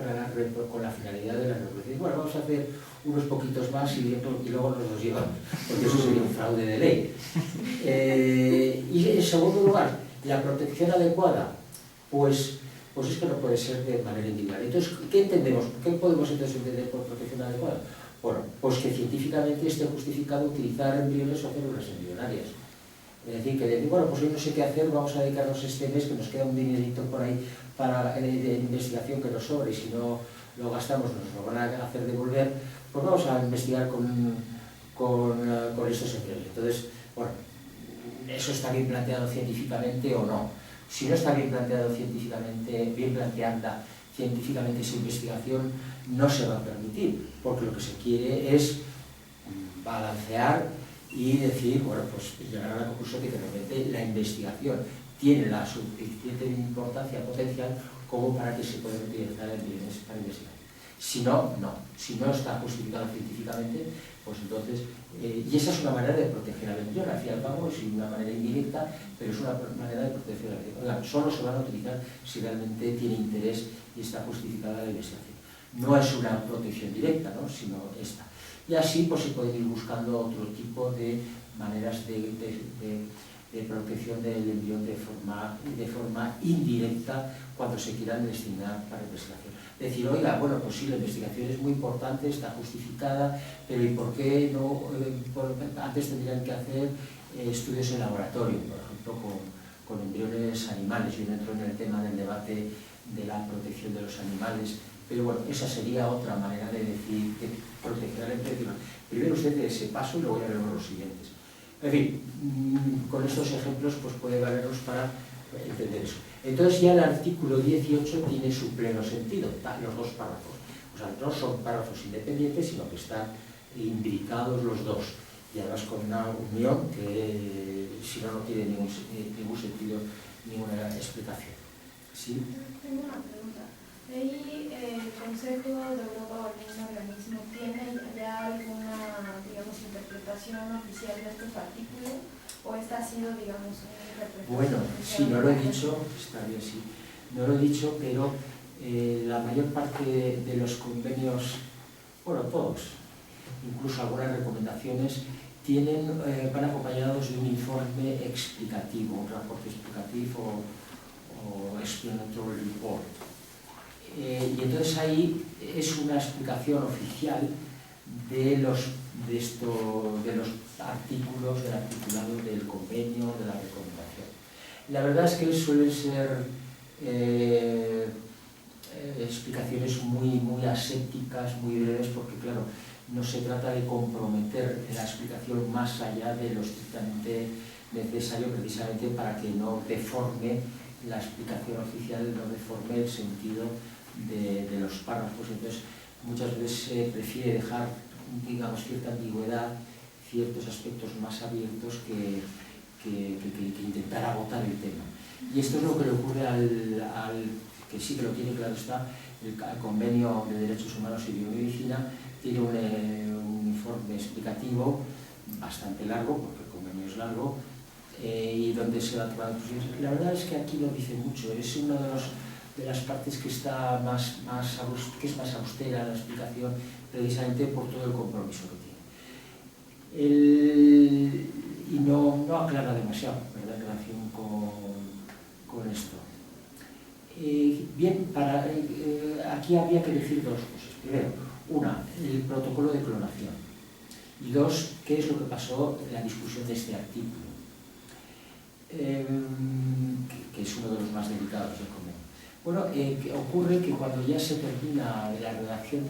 con la finalidad de la reproducción. Bueno, vamos a hacer unos poquitos más y luego nos los llevamos, porque eso sería un fraude de ley. Y en segundo lugar, la protección adecuada, pues es que no puede ser de manera individual. Entonces, ¿qué entendemos? ¿Qué podemos entonces entender por protección adecuada? Bueno, pues que científicamente esté justificado utilizar embriones o células embrionarias. Es decir, que decir, bueno, pues hoy no sé qué hacer, vamos a dedicarnos este mes, que nos queda un dinerito por ahí de investigación que nos sobra, y si no lo gastamos nos lo van a hacer devolver, pues vamos a investigar con estos embriones. Entonces, bueno, ¿eso está bien planteado científicamente o no? Si no está bien planteado científicamente, bien planteada científicamente esa investigación, no se va a permitir, porque lo que se quiere es balancear y decir, bueno, pues llegar a la conclusión de que realmente la investigación tiene la suficiente importancia potencial como para que se puedan utilizar embriones para investigar. Si no, no. Si no está justificado científicamente, pues entonces... y esa es una manera de proteger al embrión, al fin y al cabo es una manera indirecta, pero es una manera de proteger al embrión. Oigan, solo se van a utilizar si realmente tiene interés y está justificada la investigación. No es una protección directa, ¿no?, sino esta. Y así pues se pueden ir buscando otro tipo de maneras de protección del embrión de forma indirecta cuando se quieran destinar para investigación. Decir, oiga, bueno, pues sí, la investigación es muy importante, está justificada, pero ¿y por qué no? Antes tendrían que hacer estudios en laboratorio, por ejemplo, con embriones animales. Yo no entro en el tema del debate de la protección de los animales, pero bueno, esa sería otra manera de decir, de proteger al embrión. Primero usted de ese paso y luego ya veremos los siguientes. En fin, con estos ejemplos pues puede valernos para entender eso. Entonces ya el artículo 18 tiene su pleno sentido, los dos párrafos. O sea, no son párrafos independientes, sino que están imbricados los dos. Y además con una unión que si no, no tiene ningún sentido, ninguna explicación. ¿Sí? Tengo una pregunta. ¿El Consejo de Europa o algún organismo tiene ya alguna, digamos, interpretación oficial de estos artículos? ¿O esta ha sido, digamos, una interpretación? Bueno, sí, no lo he dicho, está bien, sí. No lo he dicho, pero la mayor parte de los convenios, bueno, todos, incluso algunas recomendaciones, van acompañados de un informe explicativo, un reporte explicativo o explanatory report. Y entonces ahí es una explicación oficial de los artículos, del articulado del convenio, de la recomendación. La verdad es que suelen ser explicaciones muy asépticas, muy breves, porque claro, no se trata de comprometer la explicación más allá de lo estrictamente necesario, precisamente para que no deforme la explicación oficial, no deforme el sentido de los párrafos. Entonces, muchas veces se prefiere dejar, digamos, cierta ambigüedad, ciertos aspectos más abiertos que intentar agotar el tema. Y esto es lo que le ocurre que sí que lo tiene claro está, el Convenio de Derechos Humanos y Biomedicina. Tiene un informe explicativo bastante largo, porque el convenio es largo, y donde se va tomando decisiones. La verdad es que aquí lo dice mucho, es una de las partes que está que es más austera en la explicación, precisamente por todo el compromiso que tiene. Y no aclara demasiado, ¿verdad?, en relación con esto. Bien, aquí habría que decir dos cosas. Primero, una, el protocolo de clonación. Y dos, qué es lo que pasó en la discusión de este artículo, que es uno de los más delicados del convenio. Bueno, ocurre que cuando ya se termina la redacción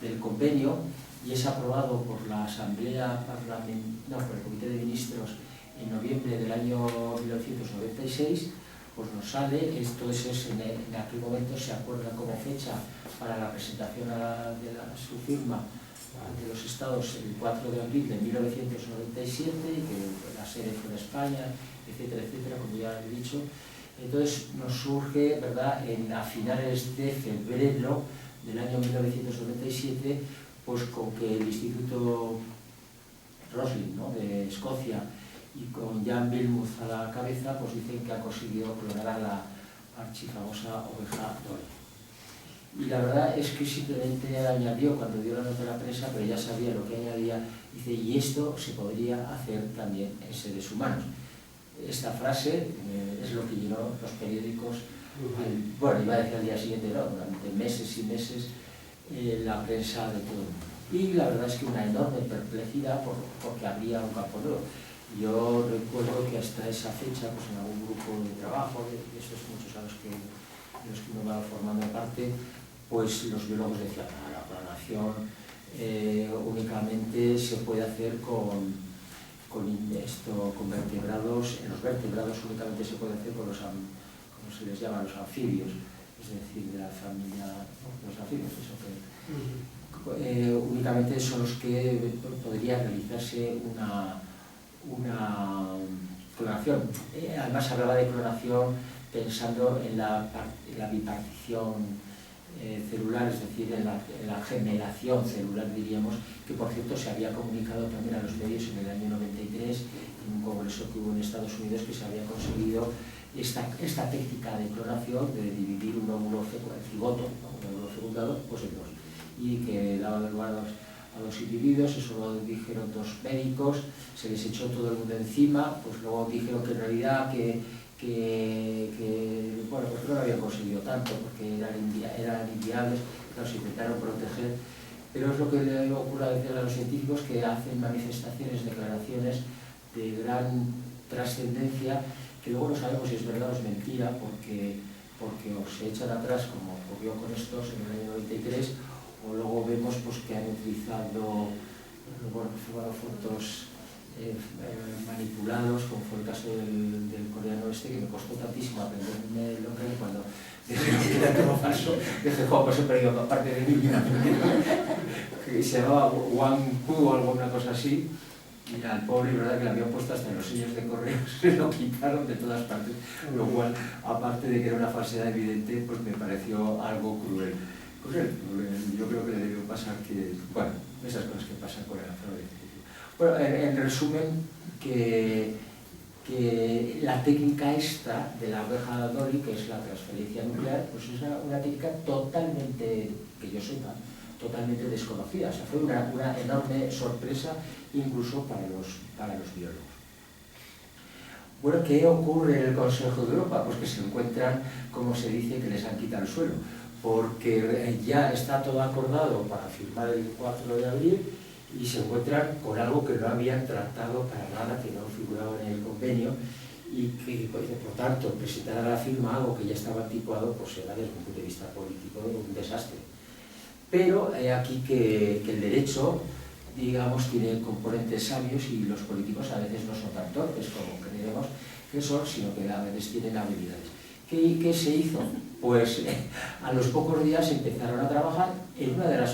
del convenio y es aprobado por la Asamblea por el Comité de Ministros en noviembre del año 1996, pues nos sale, entonces en aquel momento se acuerda como fecha para la presentación de su firma de los Estados el 4 de abril de 1997, y que la sede fue en España, etcétera, etcétera, como ya he dicho. Entonces nos surge, ¿verdad?, a finales de febrero del año 1997, pues con que el Instituto Roslin, ¿no?, de Escocia, y con Jan Wilmuth a la cabeza, pues dicen que ha conseguido clonar a la archifamosa oveja Dolly. Y la verdad es que simplemente añadió, cuando dio la nota a la prensa, pero ya sabía lo que añadía, dice, y esto se podría hacer también en seres humanos. Esta frase es lo que llenó los periódicos, bueno, iba a decir al día siguiente, no, durante meses y meses, la prensa de todo el mundo. Y la verdad es que una enorme perplejidad porque habría un campo nuevo. Yo recuerdo que hasta esa fecha, pues en algún grupo de trabajo, de esos muchos a los que me van formando parte, pues los biólogos decían, la clonación únicamente se puede hacer con vertebrados. En los vertebrados únicamente se puede hacer con como se les llama, los anfibios, es decir, de la familia, los anfibios, eso que únicamente son los que podría realizarse una clonación. Además hablaba de clonación pensando en la bipartición celular, es decir, en la gemelación celular, diríamos, que por cierto se había comunicado también a los medios en el año 93, en un congreso que hubo en Estados Unidos, que se había conseguido esta técnica de clonación, de dividir un óvulo cigoto, un óvulo fecundado, pues en dos, y que daba lugar a dos individuos. Eso lo dijeron dos médicos, se les echó todo el mundo encima, pues luego dijeron que en realidad bueno, pues no lo habían conseguido tanto, porque eran inviables, claro, se intentaron proteger, pero es lo que le ocurre a veces a los científicos, que hacen manifestaciones, declaraciones de gran trascendencia, que luego no sabemos si es verdad o es mentira, porque o se echan atrás, como ocurrió con estos en el año 93, o luego vemos pues que han utilizado fotos manipulados, como fue el caso del coreano este, que me costó tantísimo aprenderme el nombre que cuando dije que era todo falso, dije, jo, pues he perdido aparte de mí, que se llamaba Wang Pu o alguna cosa así, y al pobre, verdad, que le habían puesto hasta en los sellos de correo, se lo quitaron de todas partes, lo cual, aparte de que era una falsedad evidente, pues me pareció algo cruel. Yo creo que le debió pasar que, bueno, esas cosas que pasan con el alfabeto. Bueno, en resumen, que la técnica esta de la oveja Dolly, que es la transferencia nuclear, pues es una técnica totalmente, que yo sepa, totalmente desconocida. O sea, fue una enorme sorpresa incluso para los biólogos. Bueno, ¿qué ocurre en el Consejo de Europa? Pues que se encuentran, como se dice, que les han quitado el suelo, porque ya está todo acordado para firmar el 4 de abril y se encuentran con algo que no habían tratado para nada, que no figuraba en el convenio, y que, por tanto, presentar a la firma algo que ya estaba anticuado, pues era desde un punto de vista político un desastre. Pero aquí que el derecho, digamos, tiene componentes sabios y los políticos a veces no son tan torpes como creemos que son, sino que a veces tienen habilidades. ¿Qué se hizo? Pues a los pocos días empezaron a trabajar en uno de los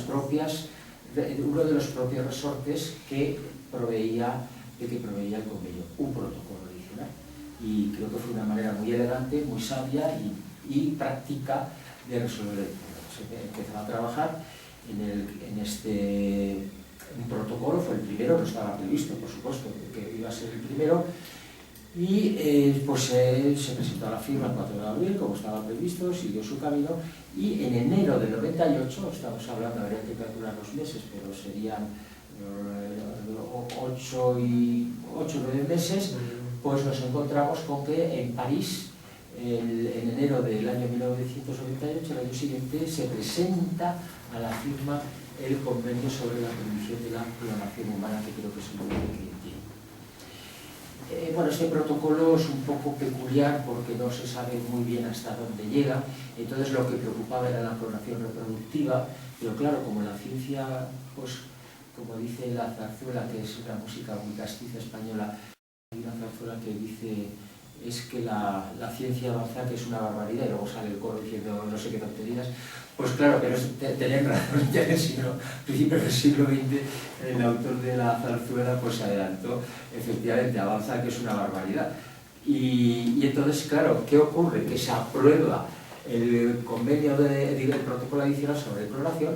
propios resortes que proveía el convenio, un protocolo adicional. Y creo que fue una manera muy elegante, muy sabia y práctica de resolver el problema. Se empezó a trabajar en este protocolo, fue el primero, no estaba previsto, por supuesto, que iba a ser el primero, y pues se presentó a la firma el 4 de abril, como estaba previsto, siguió su camino, y en enero del 98, estamos hablando, habría que calcular los meses, pero serían 8 o 9 meses, pues nos encontramos con que en París, en enero del año 1998, el año siguiente, se presenta a la firma el convenio sobre la prohibición de la clonación humana, que creo que es el nombre que tiene. Bueno, este protocolo es un poco peculiar porque no se sabe muy bien hasta dónde llega, entonces lo que preocupaba era la clonación reproductiva, pero claro, como la ciencia, pues como dice la zarzuela, que es una música muy castiza española, hay una zarzuela que dice es que la ciencia avanza, que es una barbaridad, y luego sale el coro diciendo no sé qué tonterías. Pues claro, pero tenían razón, ya en principios del siglo XX el autor de la zarzuela pues se adelantó, efectivamente, avanza, que es una barbaridad. Y entonces, claro, ¿qué ocurre? Que se aprueba el convenio del protocolo adicional sobre clonación,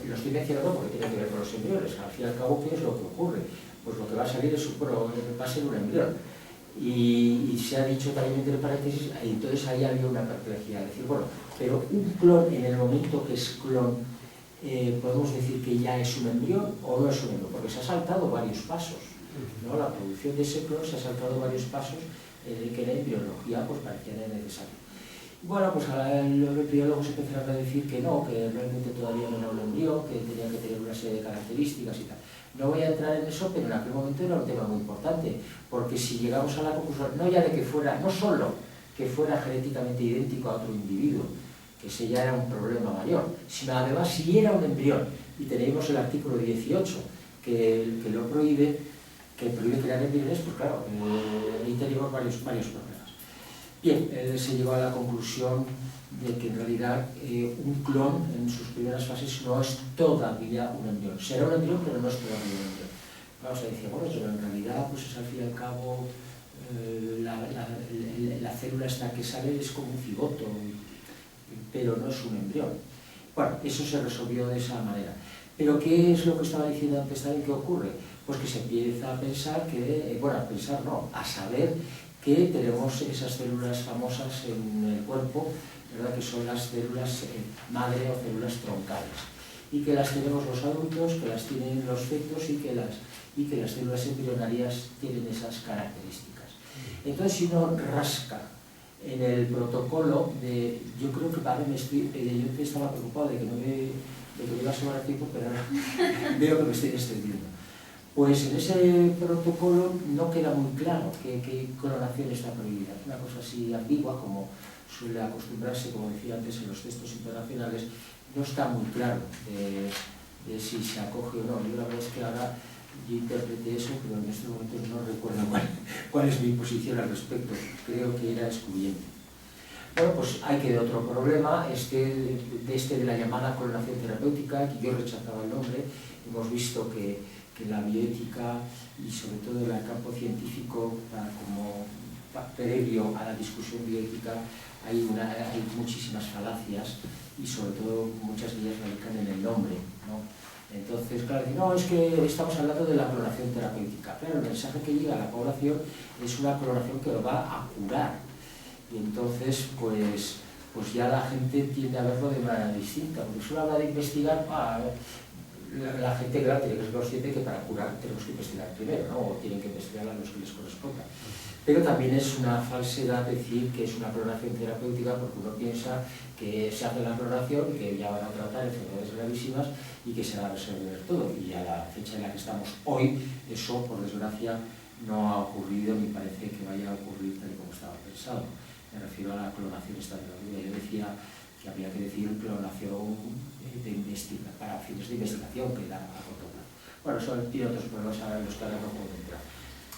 y lo estoy mencionando porque tiene que ver con los embriones. Al fin y al cabo, ¿qué es lo que ocurre? Pues lo que va a salir va a ser un embrión. Y se ha dicho también entre paréntesis, y entonces ahí había una perplejidad, es decir, bueno, pero un clon, en el momento que es clon, podemos decir que ya es un embrión o no es un embrión, porque se ha saltado varios pasos, ¿no? La producción de ese clon se ha saltado varios pasos que la embriología pues parecía necesario. Bueno, pues los biólogos empezaron a decir que no, que realmente todavía no era un embrión, que tenía que tener una serie de características y tal. No voy a entrar en eso, pero en aquel momento era un tema muy importante, porque si llegamos a la conclusión, no ya de que fuera, no solo que fuera genéticamente idéntico a otro individuo, que ese ya era un problema mayor, sino además si era un embrión, y tenemos el artículo 18 que lo prohíbe, que prohíbe crear embriones, pues claro, ahí tenemos varios problemas. Bien, se llegó a la conclusión de que en realidad un clon en sus primeras fases no es todavía un embrión. Será un embrión, pero no es todavía un embrión. Vamos a decir, bueno, pero en realidad, pues es al fin y al cabo, la célula esta que sale es como un cigoto, pero no es un embrión. Bueno, eso se resolvió de esa manera. Pero ¿qué es lo que estaba diciendo antes también? ¿Qué ocurre? Pues que se empieza a pensar que, bueno, a pensar no, a saber que tenemos esas células famosas en el cuerpo, ¿verdad? Que son las células madre o células troncales, y que las tenemos los adultos, que las tienen los fetos y que las células embrionarias tienen esas características. Entonces, si uno rasca en el protocolo yo creo que yo estaba preocupado de que me iba a sobrar tiempo, pero ahora veo que me estoy extendiendo. Pues en ese protocolo no queda muy claro qué clonación está prohibida. Es una cosa así ambigua, como suele acostumbrarse, como decía antes, en los textos internacionales, no está muy claro de si se acoge o no. Yo la verdad es que ahora yo interpreté eso, pero en estos momentos no recuerdo cuál es mi posición al respecto. Creo que era excluyente. Bueno, pues hay que ver otro problema, de la llamada clonación terapéutica, que yo rechazaba el nombre. Hemos visto que la bioética y sobre todo en el campo científico, como previo a la discusión bioética, hay muchísimas falacias y sobre todo muchas de ellas radican en el nombre, ¿no? Entonces, claro, no, es que estamos hablando de la clonación terapéutica. Claro, el mensaje que llega a la población es una clonación que lo va a curar. Y entonces, pues ya la gente tiende a verlo de manera distinta. Porque si uno habla de investigar, la gente, claro, tiene que ser consciente que para curar tenemos que investigar primero, ¿no? O tienen que investigar a los que les corresponda. Pero también es una falsedad decir que es una clonación terapéutica, porque uno piensa que se hace la clonación y que ya van a tratar enfermedades gravísimas y que se va a resolver todo. Y a la fecha en la que estamos hoy, eso, por desgracia, no ha ocurrido ni parece que vaya a ocurrir tal y como estaba pensado. Me refiero a la clonación estadounidense. Yo decía que habría que decir clonación para fines de investigación, que da a corto plazo. Bueno, eso tiene otros problemas en los que ahora no puedo entrar.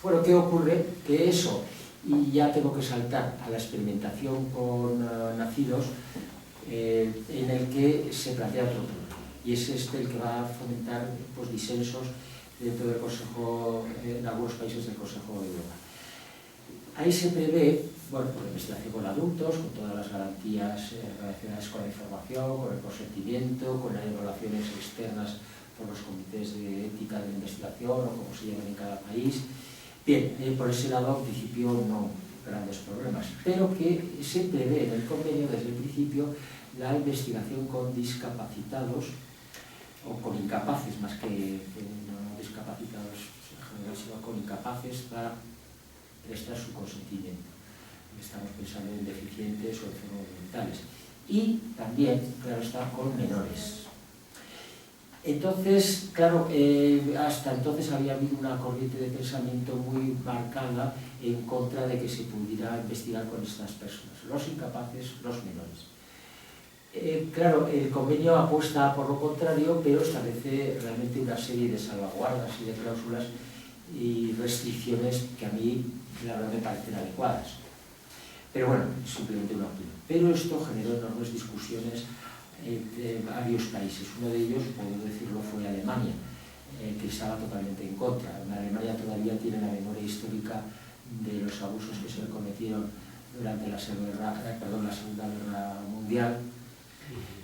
Bueno, ¿qué ocurre? Que eso, y ya tengo que saltar a la experimentación con nacidos, en el que se plantea otro problema. Y es el que va a fomentar pues, disensos dentro del Consejo, en algunos países del Consejo de Europa. Ahí se prevé, bueno, por investigación con adultos, con todas las garantías relacionadas con la información, con el consentimiento, con las evaluaciones externas por los comités de ética de la investigación o como se llaman en cada país. Bien, por ese lado, al principio no grandes problemas, pero que se prevé en el convenio desde el principio la investigación con discapacitados o con incapaces, más que no discapacitados en general, sino con incapaces para prestar su consentimiento. Estamos pensando en deficientes o enfermos mentales. Y también, claro está, con menores. Entonces, claro, hasta entonces había habido una corriente de pensamiento muy marcada en contra de que se pudiera investigar con estas personas, los incapaces, los menores. Claro, el convenio apuesta por lo contrario, pero establece realmente una serie de salvaguardas y de cláusulas y restricciones que a mí, la verdad, me parecen adecuadas. Pero bueno, es simplemente una opinión. Pero esto generó enormes discusiones entre varios países. Uno de ellos, puedo decirlo, fue Alemania, que estaba totalmente en contra. En Alemania todavía tiene la memoria histórica de los abusos que se le cometieron durante la Segunda Guerra Mundial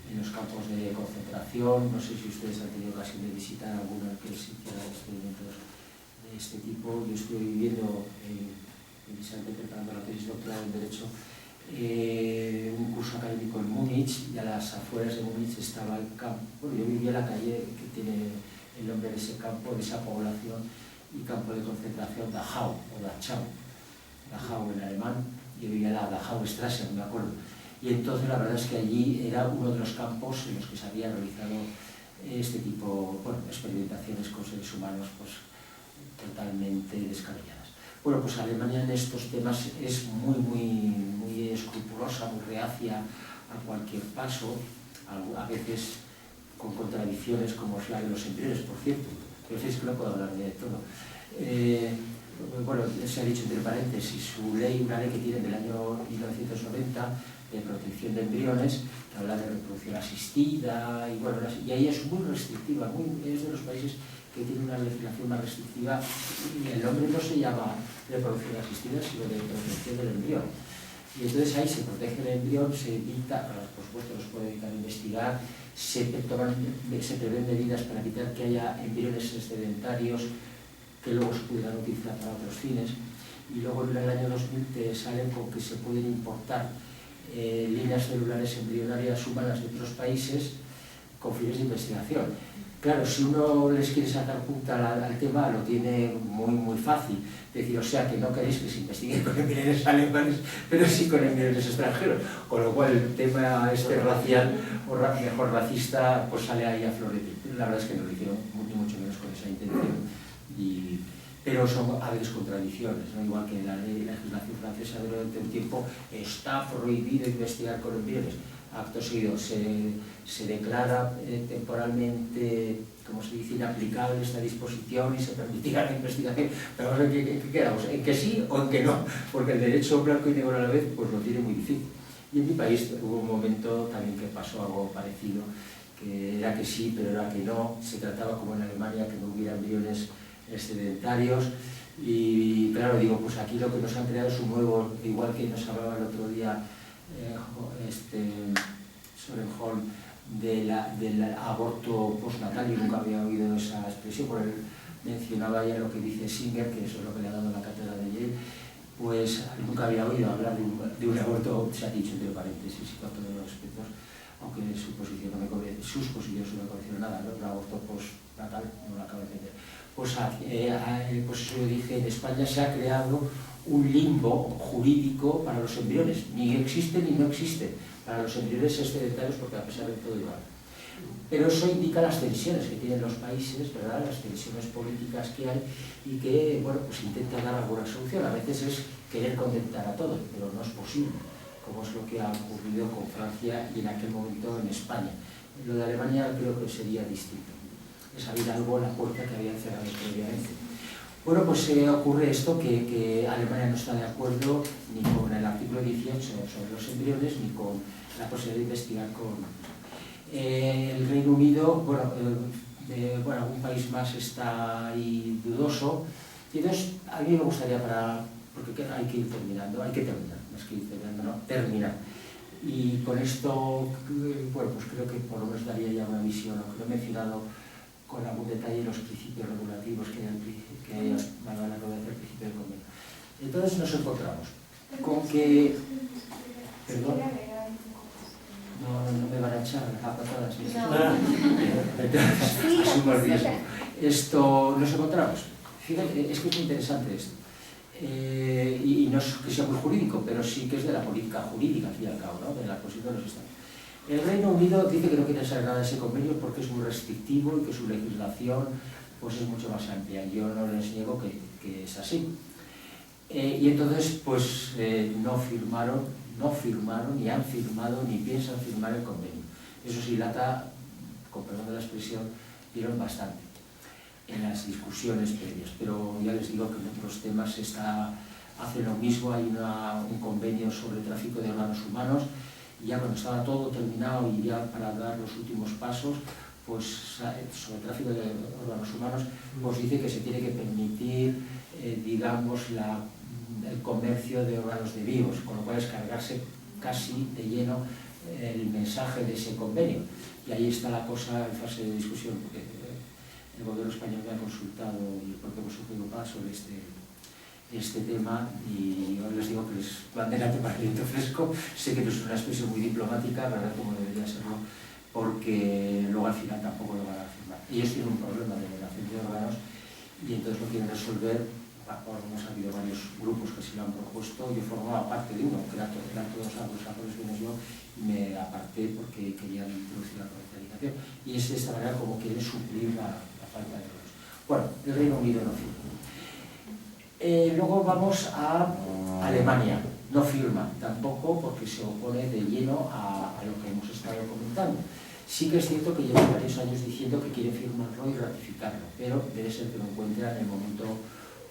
en los campos de concentración. No sé si ustedes han tenido ocasión de visitar alguno en que se hicieran experimentos de este tipo. Yo estuve viviendo, precisamente preparando la tesis doctoral en Derecho, un curso académico en Múnich, y a las afueras de Múnich estaba el campo. Bueno, yo vivía en la calle que tiene el nombre de ese campo, de esa población, y campo de concentración Dachau, o Dachau, Dachau en alemán. Yo vivía en la Dachau-Strasse, me acuerdo. Y entonces la verdad es que allí era uno de los campos en los que se había realizado este tipo, bueno, experimentaciones con seres humanos pues, totalmente descabelladas. Bueno, pues Alemania en estos temas es muy escrupulosa, muy reacia a cualquier paso, a veces con contradicciones como es la de los embriones, por cierto, pero es que no puedo hablar de todo. Bueno, se ha dicho entre paréntesis, una ley que tienen del año 1990 de protección de embriones, que habla de reproducción asistida, y bueno, y ahí es muy restrictiva, es de los países que tiene una legislación más restrictiva, y el nombre no se llama reproducción asistida, sino de protección del embrión. Y entonces ahí se protege el embrión, se evita, por supuesto nos puede evitar investigar, se prevén medidas para evitar que haya embriones excedentarios que luego se pudieran utilizar para otros fines, y luego en el año 2000 te salen con que se pueden importar líneas celulares embrionarias humanas de otros países con fines de investigación. Claro, si uno les quiere sacar punta al tema, lo tiene muy fácil. Decir, o sea, que no queréis que se investiguen con embriones alemanes, pero sí con embriones extranjeros. Con lo cual, el tema racial, o mejor racista, pues sale ahí a florecer. La verdad es que no lo hicieron ni mucho menos con esa intención. Pero son a veces contradicciones, ¿no? Igual que la legislación francesa durante un tiempo está prohibido investigar con embriones. Acto seguido se declara temporalmente como se dice, inaplicable esta disposición y se permitirá la investigación. Pero vamos a ver, ¿qué quedamos? ¿En que sí o en que no? Porque el derecho blanco y negro a la vez pues lo tiene muy difícil. Y en mi país hubo un momento también que pasó algo parecido, que era que sí, pero era que no. Se trataba, como en Alemania, que no hubiera embriones excedentarios. Y claro, digo, pues aquí lo que nos han creado es un nuevo, igual que nos hablaba el otro día Sorenholm, del aborto postnatal. Yo nunca había oído esa expresión, porque él mencionaba ya lo que dice Singer, que eso es lo que le ha dado la cátedra de Yale. Pues nunca había oído hablar de un aborto, se ha dicho entre paréntesis y con todos los respetos, aunque sus posiciones no me convencieron nada, ¿no? Un aborto postnatal no lo acabo de entender. Pues eso yo dije, en España se ha creado un limbo jurídico para los embriones, ni existe ni no existe para los embriones excedentarios, porque a pesar de todo igual. Pero eso indica las tensiones que tienen los países, ¿verdad? Las tensiones políticas que hay y que, bueno, pues intentan dar alguna solución. A veces es querer contentar a todos, pero no es posible, como es lo que ha ocurrido con Francia y en aquel momento en España. Lo de Alemania creo que sería distinto. Es abrir algo la puerta que habían cerrado previamente. Bueno, pues ocurre esto, que Alemania no está de acuerdo ni con el artículo 18 sobre los embriones, ni con la posibilidad de investigar con... el Reino Unido, bueno, algún país más está ahí dudoso. Y entonces, a mí me gustaría porque hay que ir terminando, más que ir terminando, no, terminar. Y con esto, bueno, pues creo que por lo menos daría ya una visión, aunque lo he mencionado con algún detalle, los principios regulativos que hay a la rueda del principio del convenio. Entonces nos encontramos con que... Perdón. No me van a echar a patadas. Asumo el riesgo. Esto nos encontramos. Fíjate, es que es muy interesante esto. Y no es que sea muy jurídico, pero sí que es de la política jurídica, al fin y al cabo, ¿no? De la posición de los estados. El Reino Unido dice que no quiere saber nada de ese convenio porque es muy restrictivo y que su legislación pues, es mucho más amplia. Yo no les niego que es así. Y entonces, pues, no firmaron, ni han firmado, ni piensan firmar el convenio. Eso sí, lata, con perdón de la expresión, dieron bastante en las discusiones previas. Pero ya les digo que en otros temas hace lo mismo. Hay un convenio sobre tráfico de órganos humanos. Y ya cuando estaba todo terminado y ya para dar los últimos pasos, pues sobre el tráfico de órganos humanos, pues dice que se tiene que permitir, digamos, el comercio de órganos de vivos, con lo cual es cargarse casi de lleno el mensaje de ese convenio. Y ahí está la cosa en fase de discusión, porque el gobierno español me ha consultado y el propio Consejo de Europa sobre este tema, y yo les digo que les van delante para el viento fresco. Sé que no es una expresión muy diplomática, ¿verdad?, como debería serlo, porque luego al final tampoco lo van a firmar. Ellos tienen un problema de donación de órganos y entonces lo quieren resolver. Hemos habido varios grupos que se lo han propuesto. Yo formaba parte de uno, que eran todos anglosajones menos yo, y me aparté porque querían introducir la comercialización. Y es de esta manera como quieren suplir la falta de órganos. Bueno, el Reino Unido no firma. Luego vamos a Alemania. No firma tampoco porque se opone de lleno a lo que hemos estado comentando. Sí que es cierto que lleva varios años diciendo que quiere firmarlo y ratificarlo, pero debe ser que lo encuentra en el momento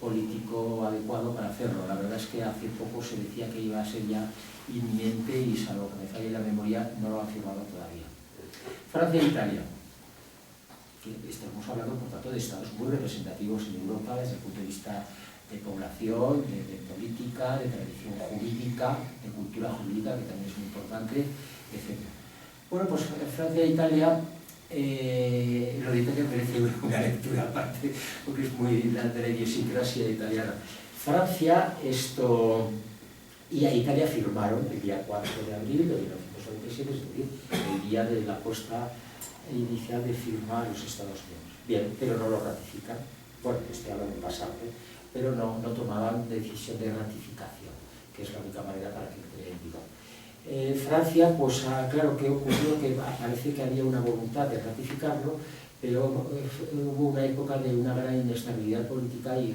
político adecuado para hacerlo. La verdad es que hace poco se decía que iba a ser ya inminente y, salvo que me falle la memoria, no lo han firmado todavía. Francia e Italia, que estamos hablando por tanto de estados muy representativos en Europa desde el punto de vista de población, de política, de tradición jurídica, de cultura jurídica, que también es muy importante, etc. Bueno, pues Francia e Italia, lo de Italia merece una lectura aparte, porque es muy de la idiosincrasia italiana. Francia y a Italia firmaron el día 4 de abril de 1997, es decir, el día de la puesta inicial de firma a los Estados Unidos. Bien, pero no lo ratifican. Bueno, estoy hablando del pasado, pero no tomaban decisión de ratificación, que es la única manera para que entre en vigor. Francia, pues claro que ocurrió que parece que había una voluntad de ratificarlo, pero hubo una época de una gran inestabilidad política y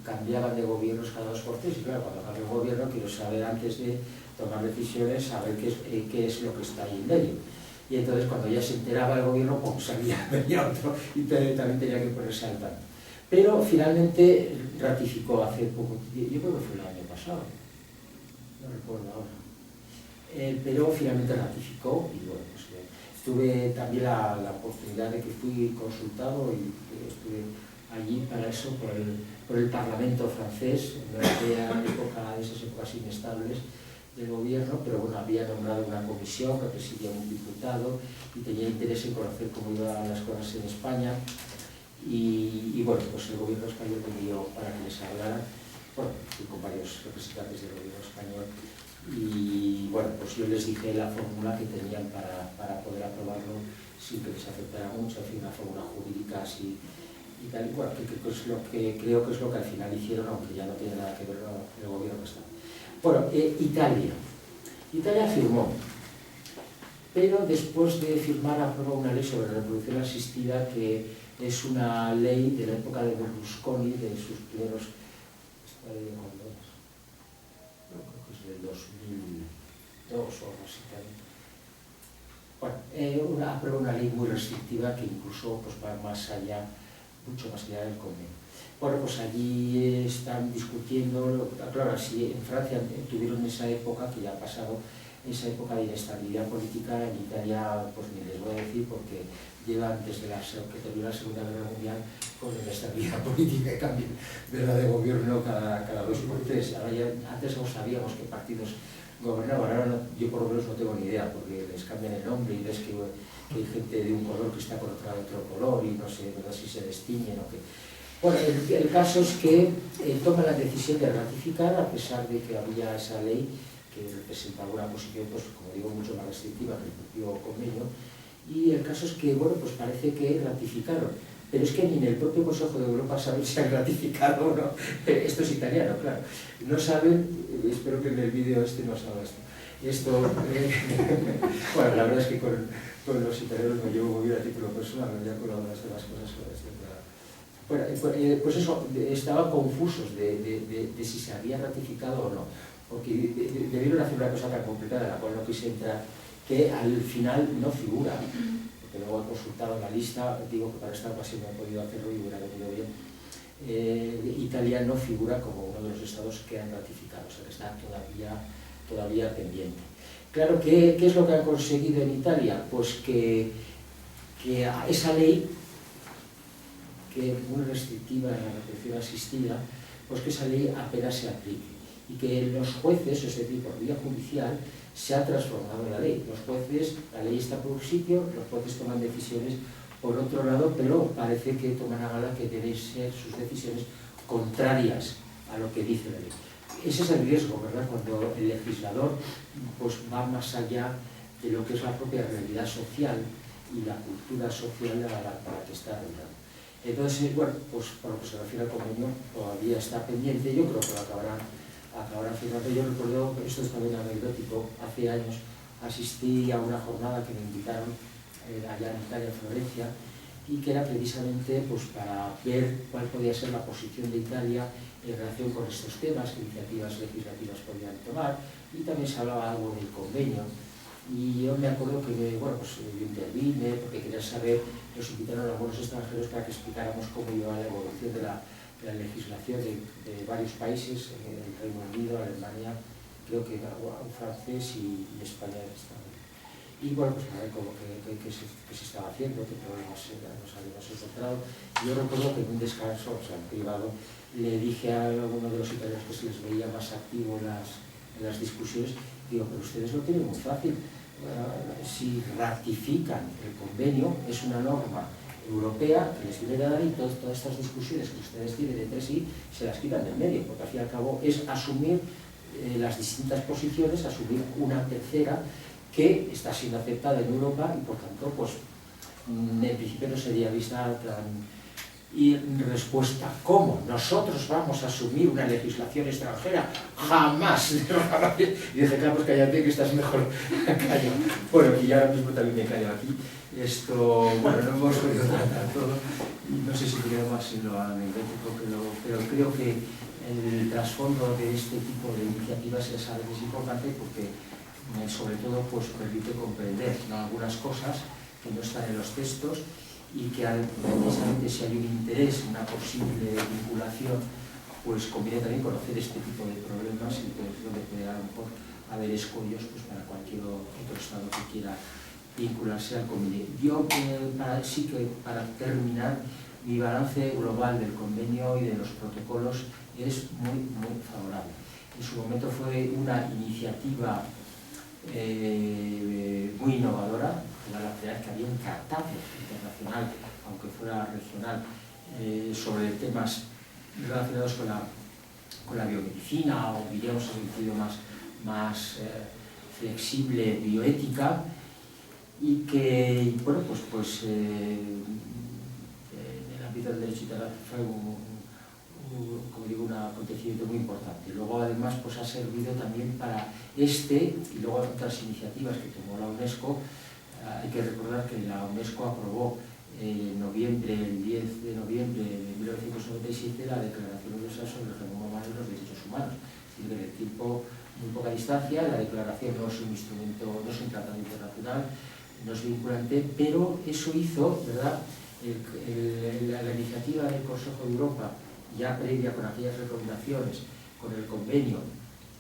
cambiaban de gobiernos cada 2 por 3. Y claro, cuando cambia el gobierno, quiero saber antes de tomar decisiones, saber qué es lo que está ahí en medio. y entonces cuando ya se enteraba el gobierno, pues venía otro y también tenía que ponerse al tanto. Pero finalmente ratificó hace poco, yo creo que fue el año pasado, no recuerdo ahora, pero finalmente ratificó y bueno, pues tuve también la oportunidad de que fui consultado y estuve allí para eso por el Parlamento francés, en aquella época, esas épocas inestables del gobierno, pero bueno, había nombrado una comisión que presidía un diputado y tenía interés en conocer cómo iban las cosas en España y bueno, pues el gobierno español me dio para que les hablara, bueno, fui con varios representantes del gobierno español y bueno, pues yo les dije la fórmula que tenían para poder aprobarlo sin que les afectara mucho, en fin, una fórmula jurídica así y tal y cual, que es lo que creo que es lo que al final hicieron, aunque ya no tiene nada que ver con el gobierno que está. Bueno, Italia firmó, pero después de firmar aprobó una ley sobre la reproducción asistida que es una ley de la época de Berlusconi, de sus primeros, no, creo que es del 2002 o algo así también. Bueno, aprobó una ley muy restrictiva que incluso pues, va más allá, mucho más allá del convenio. Bueno, pues allí están discutiendo, claro, si en Francia tuvieron esa época, que ya ha pasado, esa época de inestabilidad política, en Italia, pues ni les voy a decir, porque llevan desde que terminó la Segunda Guerra Mundial con inestabilidad política y cambio de gobierno cada 2 por 3. Ahora ya, antes no sabíamos qué partidos gobernaban, ahora no, yo por lo menos no tengo ni idea, porque les cambian el nombre y ves que hay gente de un color que está con otro color y no sé si se destiñen o qué. Bueno, el caso es que toman la decisión de ratificar, a pesar de que había esa ley que representaba una posición, pues como digo, mucho más restrictiva que el propio convenio, y el caso es que, bueno, pues parece que ratificaron, pero es que ni en el propio Consejo de Europa saben si han ratificado o no. Esto es italiano, claro, no saben, espero que en el vídeo no salga esto, bueno, la verdad es que con los italianos me llevo muy bien a título personal, ya con las demás cosas sobre esto. Bueno, pues eso, estaban confusos de si se había ratificado o no, porque debieron hacer una cosa tan complicada en la cual no quise entrar, que al final no figura, porque luego he consultado la lista, digo que para esta ocasión no he podido hacerlo y hubiera venido bien. Italia no figura como uno de los estados que han ratificado, o sea que está todavía pendiente. Claro, ¿qué es lo que han conseguido en Italia? Pues que esa ley, que es muy restrictiva en la reproducción asistida, pues que esa ley apenas se aplique y que los jueces, es decir, por vía judicial, se ha transformado en la ley. Los jueces, la ley está por un sitio, los jueces toman decisiones por otro lado, pero parece que toman a gala que deben ser sus decisiones contrarias a lo que dice la ley. Ese es el riesgo, ¿verdad? Cuando el legislador pues, va más allá de lo que es la propia realidad social y la cultura social para la que está arreglado. Entonces, bueno, pues por lo que se refiere al convenio, todavía está pendiente, yo creo que lo acabarán firmando. Yo recuerdo, esto es también anecdótico, hace años asistí a una jornada que me invitaron allá en Italia, en Florencia, y que era precisamente pues, para ver cuál podía ser la posición de Italia en relación con estos temas, qué iniciativas legislativas podían tomar, y también se hablaba algo del convenio. Y yo me acuerdo que bueno, pues, yo intervine porque quería saber, nos invitaron a algunos extranjeros para que explicáramos cómo iba la evolución de la legislación de varios países, el Reino Unido, Alemania, creo que un francés y España estaban. Y bueno, pues a ver cómo que se estaba haciendo, qué problemas nos habíamos encontrado. Yo recuerdo que en un descanso, o sea, en privado, le dije a alguno de los italianos que se les veía más activo en las discusiones, digo, pero ustedes lo tienen muy fácil. Si ratifican el convenio, es una norma europea que les viene a dar y todas estas discusiones que ustedes tienen entre sí se las quitan del medio, porque al fin y al cabo es asumir las distintas posiciones, asumir una tercera que está siendo aceptada en Europa y por tanto, pues, en principio no sería vista tan... Y respuesta, ¿cómo? ¿Nosotros vamos a asumir una legislación extranjera? ¡Jamás! Y dije, Carlos, cállate que estás mejor callado. Bueno, y ahora mismo también me callo aquí. Esto, bueno, no hemos podido tratar todo. No sé si creo más en lo anecdótico, pero creo que el trasfondo de este tipo de iniciativas es importante porque sobre todo pues permite comprender, ¿no?, algunas cosas que no están en los textos y que precisamente si hay un interés, una posible vinculación, pues conviene también conocer este tipo de problemas y pues donde puede a lo mejor haber escollos pues para cualquier otro estado que quiera vincularse al convenio. Yo para terminar, mi balance global del convenio y de los protocolos es muy favorable. En su momento fue una iniciativa muy innovadora, era la primera vez que había un tratado internacional, aunque fuera regional, sobre temas relacionados con la biomedicina, o diríamos en un sentido más flexible, bioética, y que, bueno, pues en el ámbito del derecho internacional fue como digo, un acontecimiento muy importante. Luego, además, pues ha servido también para y luego otras iniciativas que tomó la UNESCO. Hay que recordar que la UNESCO aprobó el 10 de noviembre de 1997 la Declaración Universal sobre el Genoma Humano y los Derechos Humanos. Es decir, en el tiempo, muy poca distancia, la declaración no es un instrumento, no es un tratado internacional, no es vinculante, pero eso hizo, ¿verdad?, la iniciativa del Consejo de Europa, ya previa con aquellas recomendaciones, con el convenio,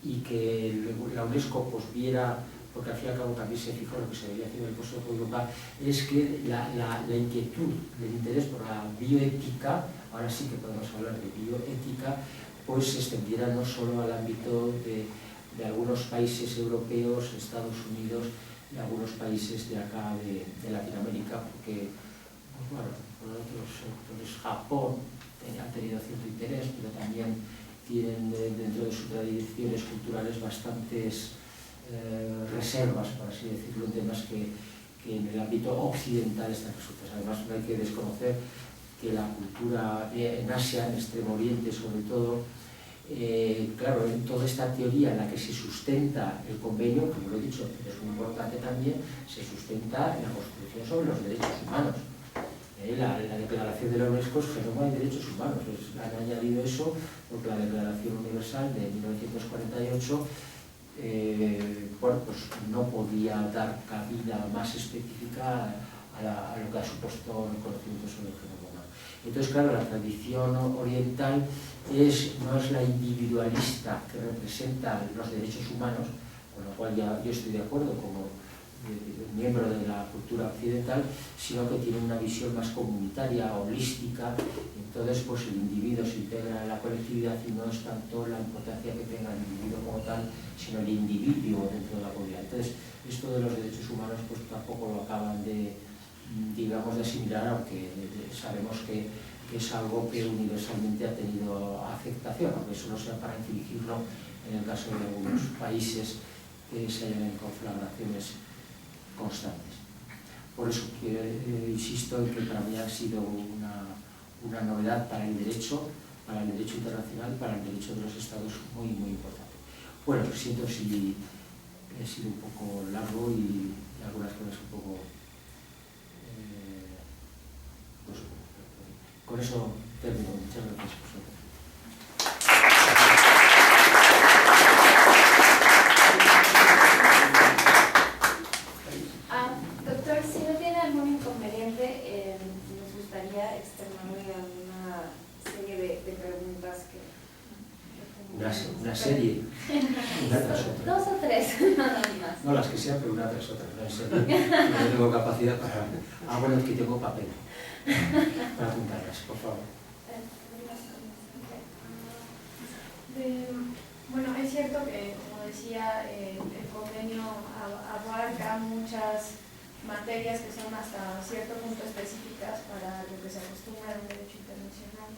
y que la UNESCO pues viera, porque al fin y al cabo también se fijó lo que se debía hacer en el Consejo de Europa, es que la inquietud, el interés por la bioética, ahora sí que podemos hablar de bioética, pues se extendiera no solo al ámbito de algunos países europeos, Estados Unidos y algunos países de acá de Latinoamérica, porque pues bueno, por otros sectores, Japón ha tenido cierto interés, pero también tienen dentro de sus tradiciones culturales bastantes reservas, por así decirlo, en temas que en el ámbito occidental están resueltos. Además, no hay que desconocer que la cultura en Asia, en Extremo Oriente sobre todo, claro, en toda esta teoría en la que se sustenta el convenio, como lo he dicho, pero es muy importante también, se sustenta en la Constitución sobre los derechos humanos. La Declaración de la UNESCO es Genoma y Derechos Humanos. Pues han añadido eso porque la Declaración Universal de 1948 bueno, pues no podía dar cabida más específica a lo que ha supuesto el conocimiento sobre el genoma humano. Entonces, claro, la tradición oriental no es la individualista que representa los derechos humanos, con lo cual ya yo estoy de acuerdo como miembro de la cultura occidental, sino que tiene una visión más comunitaria, holística. Entonces pues el individuo se integra en la colectividad y no es tanto la importancia que tenga el individuo como tal, sino el individuo dentro de la comunidad. Entonces esto de los derechos humanos pues tampoco lo acaban de, digamos, de asimilar, aunque sabemos que es algo que universalmente ha tenido aceptación, aunque eso no sea para infringirlo en el caso de algunos países que se hallan en conflagraciones constantes. Por eso insisto en que para mí ha sido una novedad para el derecho internacional, para el derecho de los estados muy importante. Bueno, siento si he sido un poco largo y algunas cosas un poco pues, con eso termino. Muchas gracias por su atención. Doctor, si no tiene algún inconveniente, nos gustaría externarle alguna serie de preguntas que... Una serie, una tras otra. 2 o 3, nada más. No, las que sean, pero una tras otra, no en serie. No tengo capacidad para... bueno, es que tengo papel para apuntarlas, por favor. Bueno, es cierto que, como decía, el convenio abarca muchas materias que son hasta cierto punto específicas para lo que se acostumbra en el derecho internacional.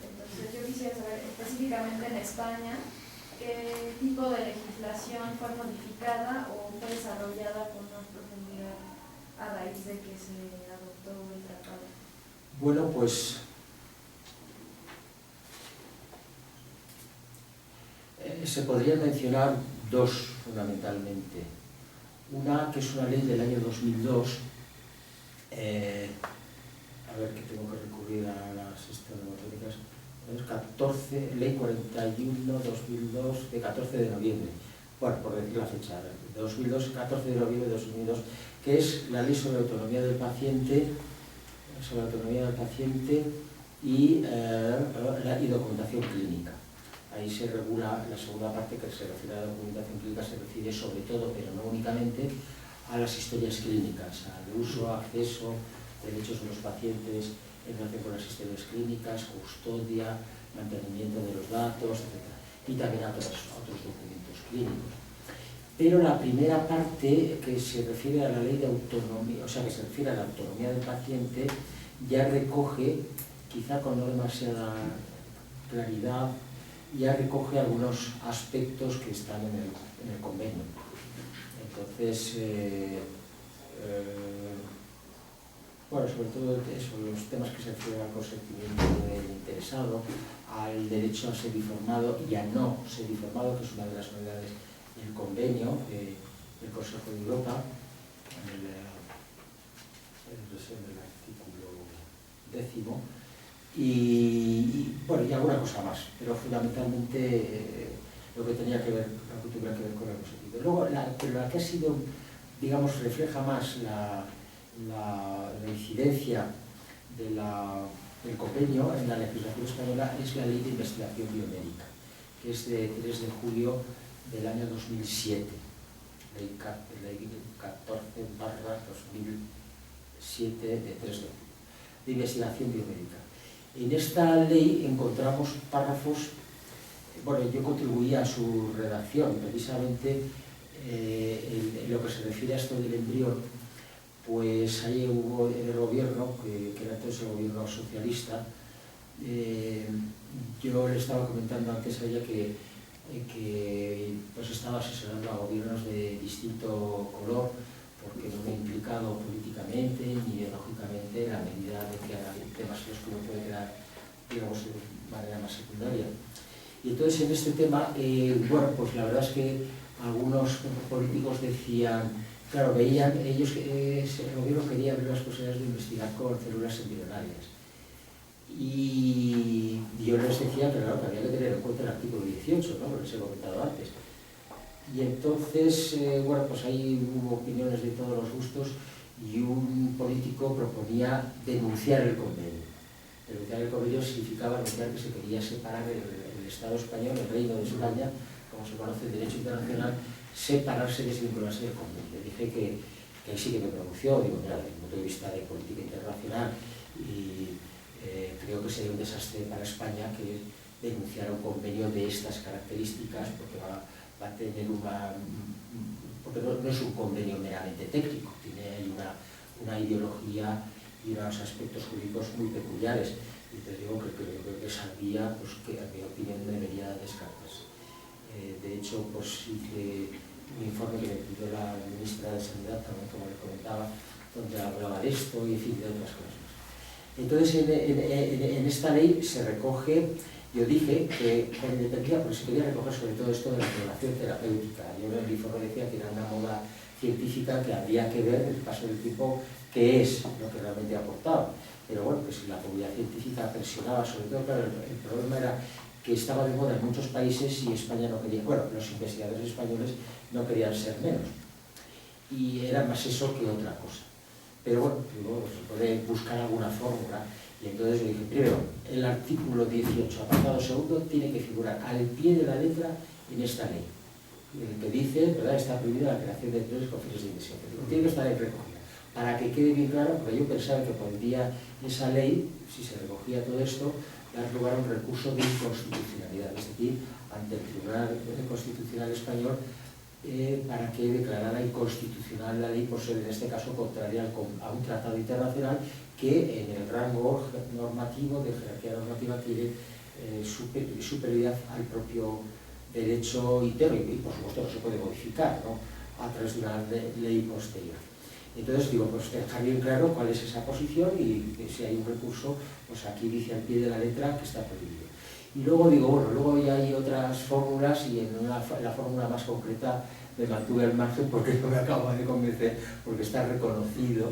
Entonces yo quisiera saber específicamente en España qué tipo de legislación fue modificada o fue desarrollada con más profundidad a raíz de que se adoptó el tratado. Bueno, pues se podrían mencionar dos fundamentalmente. Una que es una ley del año 2002, a ver que tengo que recurrir a las ley 41/2002 de 14 de noviembre, bueno, por decir la fecha, 2002, 14 de noviembre de 2002, que es la ley sobre la autonomía del paciente, y documentación clínica. Ahí se regula la segunda parte, que se refiere a la documentación clínica, se refiere sobre todo, pero no únicamente, a las historias clínicas, al uso, acceso, derechos de los pacientes en relación con las historias clínicas, custodia, mantenimiento de los datos, etc. Y también a otros documentos clínicos. Pero la primera parte, que se refiere a la ley de autonomía, o sea, que se refiere a la autonomía del paciente, ya recoge, quizá con no demasiada claridad, ya recoge algunos aspectos que están en el convenio. Entonces, bueno, sobre todo eso, los temas que se refieren al consentimiento del interesado, al derecho a ser informado y a no ser informado, que es una de las novedades del convenio del Consejo de Europa, en el artículo 10, y bueno, y alguna cosa más, pero fundamentalmente lo que tuviera que ver con el consentimiento. Luego, pero la que ha sido, digamos, refleja más la incidencia del convenio en la legislación española es la Ley de Investigación Biomédica, que es de 3 de julio del año 2007, Ley 14/2007 de 3 de julio, de investigación biomédica. En esta ley encontramos párrafos, bueno, yo contribuí a su redacción, precisamente en lo que se refiere a esto del embrión, pues ahí hubo en el gobierno, que era entonces el gobierno socialista, yo le estaba comentando antes a ella que pues estaba asesorando a gobiernos de distinto color, porque no me he implicado políticamente ni ideológicamente en la medida de que hay temas en los que uno puede quedar, digamos, de manera más secundaria. Y entonces en este tema, bueno, pues la verdad es que algunos políticos decían, claro, veían ellos que el gobierno quería ver las posibilidades de investigar con células embrionarias. Y yo les decía que, claro, que había que tener en cuenta el artículo 18, ¿no? Lo que les he comentado antes. Y entonces, bueno, pues ahí hubo opiniones de todos los gustos y un político proponía denunciar el convenio. Denunciar el convenio significaba anunciar que se quería separar el Estado español, el Reino de España, como se conoce en derecho internacional, separarse, desvincularse del convenio. Dije que ahí sí que me pronunció, digo, mira, desde el punto de vista de política internacional, y creo que sería un desastre para España que denunciara un convenio de estas características, porque va a tener porque no es un convenio meramente técnico, tiene ahí una ideología y unos aspectos jurídicos muy peculiares. Y te digo que creo que esa vía, pues, que a mi opinión debería descartarse. De hecho, pues hice un informe que me pidió la ministra de Sanidad, también, como le comentaba, donde hablaba de esto y, en fin, de otras cosas. Entonces, en esta ley se recoge, yo dije que con independencia, porque se quería recoger sobre todo esto de la población terapéutica. Yo en el informe decía que era una moda científica que habría que ver en el paso del tiempo qué es lo que realmente aportaba. Pero bueno, pues la comunidad científica presionaba, sobre todo, claro, el problema era que estaba de moda en muchos países y España no quería, bueno, los investigadores españoles no querían ser menos. Y era más eso que otra cosa. Pero bueno, luego se puede buscar alguna fórmula. Y entonces yo dije, primero, el artículo 18, apartado segundo, tiene que figurar al pie de la letra en esta ley. El que dice, ¿verdad?, está prohibida la creación de empresas con fines de inversión. Tiene que estar ahí recogida. Para que quede bien claro, porque yo pensaba que podría esa ley, si se recogía todo esto, dar lugar a un recurso de inconstitucionalidad, es decir, ante el Tribunal Constitucional Español, para que declarara inconstitucional la ley por ser, en este caso, contraria a un tratado internacional que en el rango normativo, de jerarquía normativa, tiene superioridad al propio derecho interno y, por supuesto, no se puede modificar, ¿no?, a través de una ley posterior. Entonces digo, pues dejar bien claro cuál es esa posición y que si hay un recurso, pues aquí dice al pie de la letra que está prohibido. Y luego digo, bueno, luego ya hay otras fórmulas y en la fórmula más concreta me mantuve al margen porque no me acabo de convencer, porque está reconocido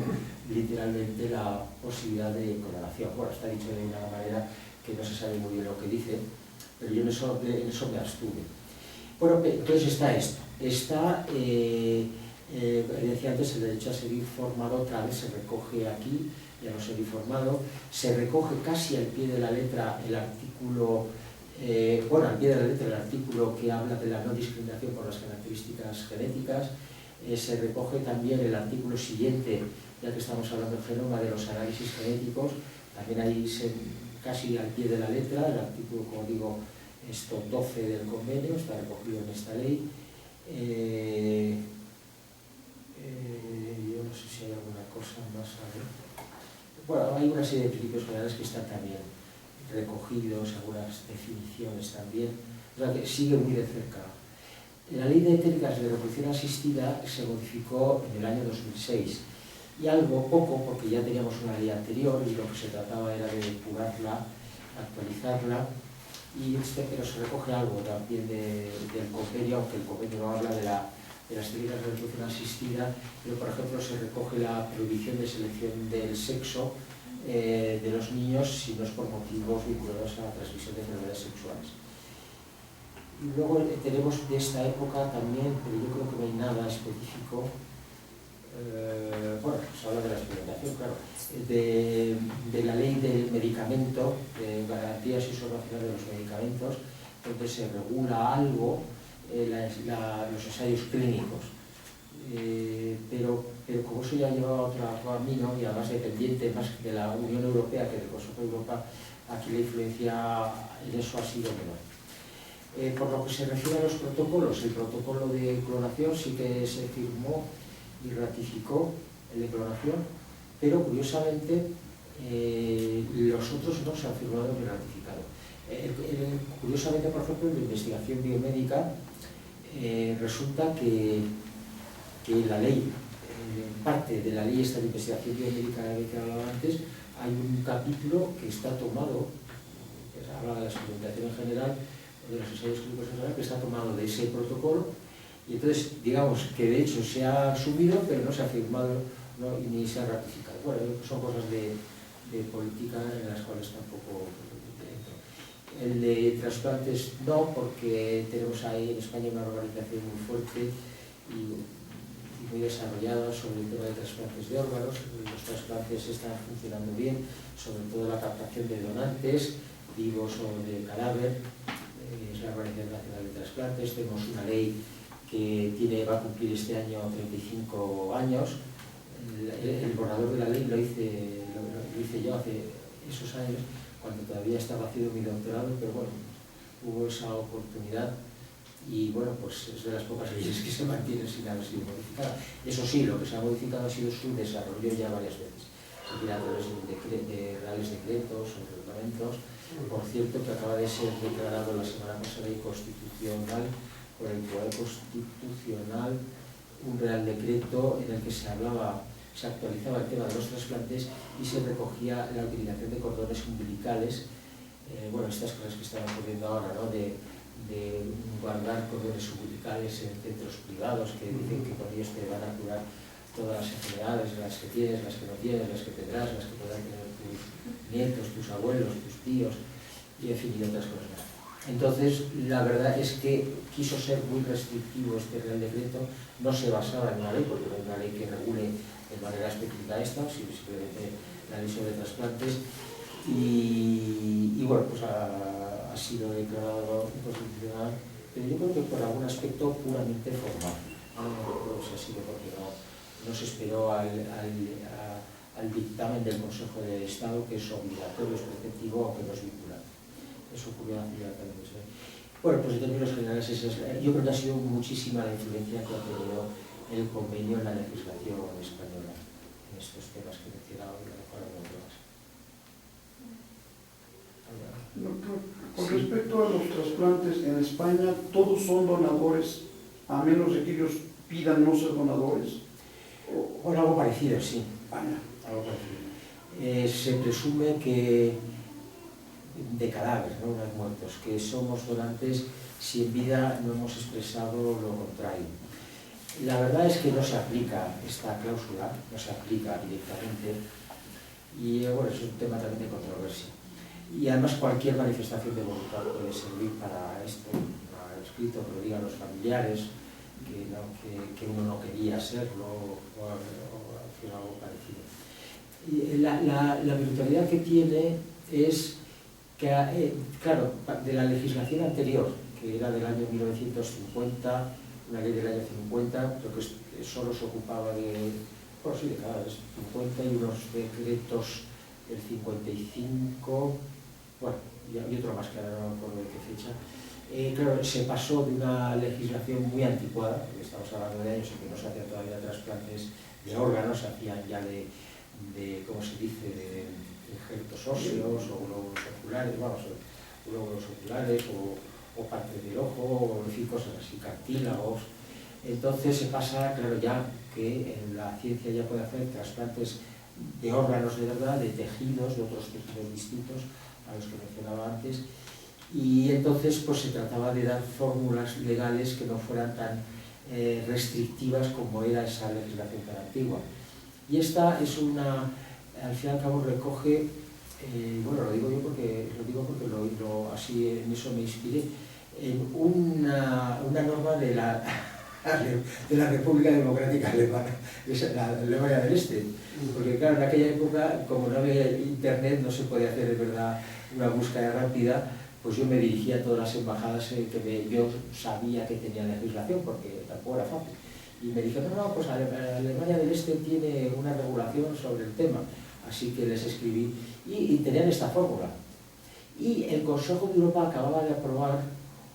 literalmente la posibilidad de coloración. Bueno, está dicho de una manera que no se sabe muy bien lo que dice, pero yo en eso me abstuve. Bueno, entonces está esto. Está, decía antes, el derecho a ser informado, otra vez se recoge aquí, ya no ser informado, se recoge casi al pie de la letra el artículo, al pie de la letra el artículo que habla de la no discriminación por las características genéticas, se recoge también el artículo siguiente, ya que estamos hablando del genoma, de los análisis genéticos, también ahí casi al pie de la letra, el artículo, como digo, 12 del convenio, está recogido en esta ley. Yo no sé si hay alguna cosa más. Bueno, hay una serie de principios generales que están también recogidos, algunas definiciones también, o sea que sigue muy de cerca. La ley de técnicas de reproducción asistida se modificó en el año 2006 y algo poco, porque ya teníamos una ley anterior y lo que se trataba era de depurarla, actualizarla, pero se recoge algo también del convenio, aunque el convenio no habla de las técnicas de reproducción asistida, pero por ejemplo se recoge la prohibición de selección del sexo de los niños si no es por motivos vinculados a la transmisión de enfermedades sexuales. Y luego tenemos de esta época también, pero yo creo que no hay nada específico, se habla de la experimentación, claro, de la ley del medicamento, de garantías y uso racional de los medicamentos, donde se regula algo los ensayos clínicos. Pero como eso ya llevaba otro camino y además dependiente más de la Unión Europea que del Consejo de Europa, aquí la influencia en eso ha sido menor. Por lo que se refiere a los protocolos, el protocolo de clonación sí que se firmó y ratificó el de clonación, pero curiosamente los otros no se han firmado ni ratificado. Curiosamente, por ejemplo, en la investigación biomédica resulta que la ley, parte de la ley esta de investigación biomédica de que hablaba antes, hay un capítulo que está tomado, que habla de la experimentación en general, de los ensayos clínicos en general, que está tomado de ese protocolo, y entonces, digamos que de hecho se ha asumido, pero no se ha firmado, ¿no? Y ni se ha ratificado. Bueno, son cosas de política en las cuales tampoco entro. El de trasplantes no, porque tenemos ahí en España una organización muy fuerte y muy desarrollada sobre el tema de trasplantes de órganos. Los trasplantes están funcionando bien, sobre todo la captación de donantes, vivos o de cadáver. Es la Organización Nacional de Trasplantes. Tenemos una ley que va a cumplir este año 35 años. El borrador de la ley lo hice yo hace esos años, cuando todavía estaba haciendo mi doctorado, pero bueno, hubo esa oportunidad y bueno, pues es de las pocas leyes que se mantienen sin haber sido modificada. Eso sí, lo que se ha modificado ha sido su desarrollo ya varias veces, a través de reales decretos o reglamentos. Por cierto, que acaba de ser declarado la semana pasada inconstitucional por el Tribunal Constitucional un real decreto en el que se actualizaba el tema de los trasplantes y se recogía la utilización de cordones umbilicales, estas cosas que están ocurriendo ahora, ¿no? de guardar cordones umbilicales en centros privados que dicen que con ellos te van a curar todas las enfermedades, las que tienes, las que no tienes, las que tendrás, las que podrán tener tus nietos, tus abuelos, tus tíos, y en fin, y otras cosas más. Entonces, la verdad es que quiso ser muy restrictivo este Real Decreto, no se basaba en una ley, porque no hay una ley que regule de manera específica esta, sino simplemente la ley sobre trasplantes, y bueno, pues ha sido declarado inconstitucional, pero yo creo que por algún aspecto puramente formal. No creo que sea así, porque no se esperó al dictamen del Consejo de Estado, que es obligatorio, es preceptivo, aunque no es vinculante. Eso ocurrió hace ya también. Bueno, pues en términos generales, yo creo que ha sido muchísima la influencia que ha tenido el convenio en la legislación española, en estos temas que he mencionado y que ahora no más. Doctor, con respecto a los trasplantes, en España todos son donadores, a menos de que ellos pidan no ser donadores. Bueno, algo parecido, sí. Algo parecido. Se presume que de cadáveres, ¿no? Unos muertos, que somos donantes si en vida no hemos expresado lo contrario. La verdad es que no se aplica esta cláusula, no se aplica directamente, y bueno, es un tema también de controversia. Y además cualquier manifestación de voluntad puede servir para esto, para escrito que lo digan los familiares, que uno no quería serlo, o algo parecido. Y la virtualidad que tiene es que, claro, de la legislación anterior, que era del año 1950, una ley del año 50, creo que solo se ocupaba de, bueno, sí, de cada vez, 50 y unos decretos del 55, bueno, y otro más que ahora no me acuerdo de qué fecha. Claro, se pasó de una legislación muy anticuada, porque estamos hablando de años en que no se hacían todavía trasplantes de órganos, se hacían ya de ¿cómo se dice?, de injertos óseos o glóbulos oculares, vamos, glóbulos oculares o partes del ojo, o en fin, cosas así, cartílagos. Entonces se pasa, claro, ya que la ciencia ya puede hacer trasplantes de órganos de verdad, de tejidos, de otros tejidos distintos a los que mencionaba antes, y entonces pues se trataba de dar fórmulas legales que no fueran tan restrictivas como era esa legislación tan antigua. Y esta es una, al fin y al cabo recoge, bueno, lo digo yo porque así en eso me inspiré, en una norma de la República Democrática Alemana, la Alemania del Este, porque claro, en aquella época, como no había internet, no se podía hacer de verdad una búsqueda rápida, pues yo me dirigía a todas las embajadas que yo sabía que tenían legislación, porque tampoco era fácil. Y me dijeron, no, pues Alemania del Este tiene una regulación sobre el tema, así que les escribí, y tenían esta fórmula. Y el Consejo de Europa acababa de aprobar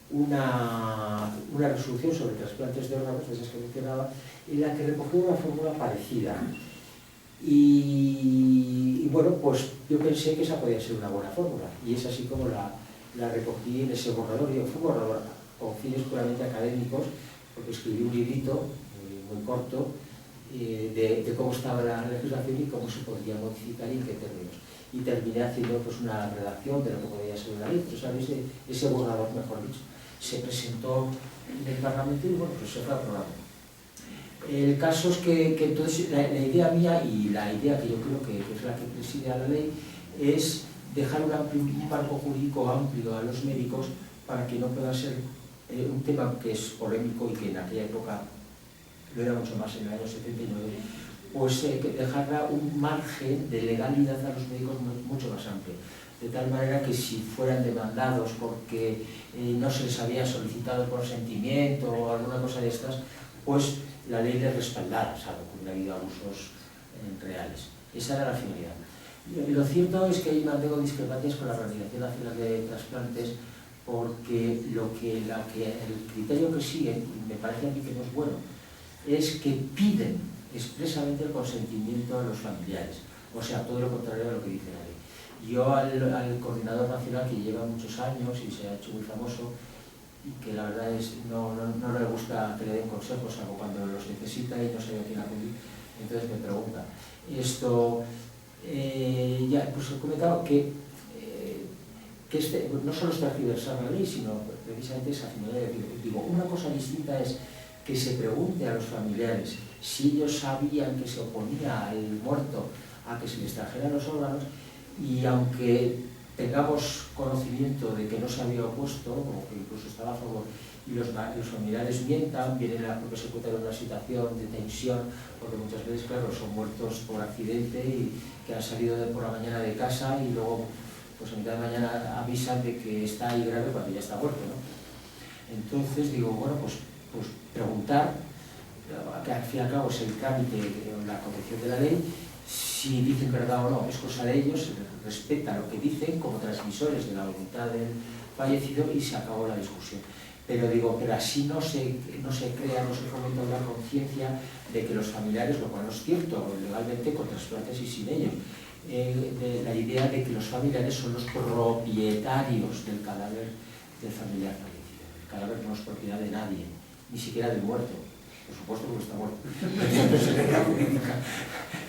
una resolución sobre trasplantes de órganos, de esas que mencionaba, en la que recogía una fórmula parecida. Y bueno, pues yo pensé que esa podía ser una buena fórmula, y es así como la recogí en ese borrador. Fue un borrador con fines puramente académicos, porque escribí un librito muy corto de cómo estaba la legislación y cómo se podría modificar y en qué términos. Y terminé haciendo pues una redacción de lo que podría ser una ley. Entonces, ¿sabes? Ese borrador, mejor dicho, se presentó en el Parlamento y bueno, pues se fue aprobado. El caso es que entonces la idea mía y la idea que yo creo que es la que preside a la ley es dejar un marco jurídico amplio a los médicos para que no pueda ser un tema que es polémico y que en aquella época lo era mucho más, en el año 79, pues dejarla un margen de legalidad a los médicos mucho más amplio. De tal manera que si fueran demandados porque no se les había solicitado consentimiento o alguna cosa de estas, pues la ley les respaldara, salvo que hubiera habido abusos reales. Esa era la finalidad. Lo cierto es que ahí mantengo discrepancias con la Organización Nacional de Trasplantes, porque el criterio que siguen, y me parece a mí que no es bueno, es que piden expresamente el consentimiento a los familiares, o sea, todo lo contrario a lo que dice la ley. Yo al coordinador nacional, que lleva muchos años y se ha hecho muy famoso, y que la verdad es no le gusta que le den consejos, salvo cuando los necesita y no sabe a quién acudir, entonces me pregunta. Ya pues he comentado que no solo es tergiversar la ley, sino precisamente esa finalidad. Digo, una cosa distinta es que se pregunte a los familiares si ellos sabían que se oponía al muerto a que se les trajeran los órganos, y aunque tengamos conocimiento de que no se había opuesto, o que incluso estaba a favor, y los familiares mientan, vienen porque se encuentran en una situación de tensión, porque muchas veces, claro, son muertos por accidente y que han salido por la mañana de casa y luego pues a mitad de mañana avisan de que está ahí grave cuando ya está muerto, ¿no? Entonces digo, bueno, pues preguntar, que al fin y al cabo es el trámite o la corrección de la ley, si dicen verdad o no, es cosa de ellos, se respeta lo que dicen como transmisores de la voluntad del fallecido y se acabó la discusión. Pero así no se crea, no se fomenta una conciencia de que los familiares, lo cual no es cierto, legalmente con trasplantes y sin ellos, de la idea de que los familiares son los propietarios del cadáver del familiar fallecido. El cadáver no es propiedad de nadie, ni siquiera del muerto. Por supuesto que está muerto.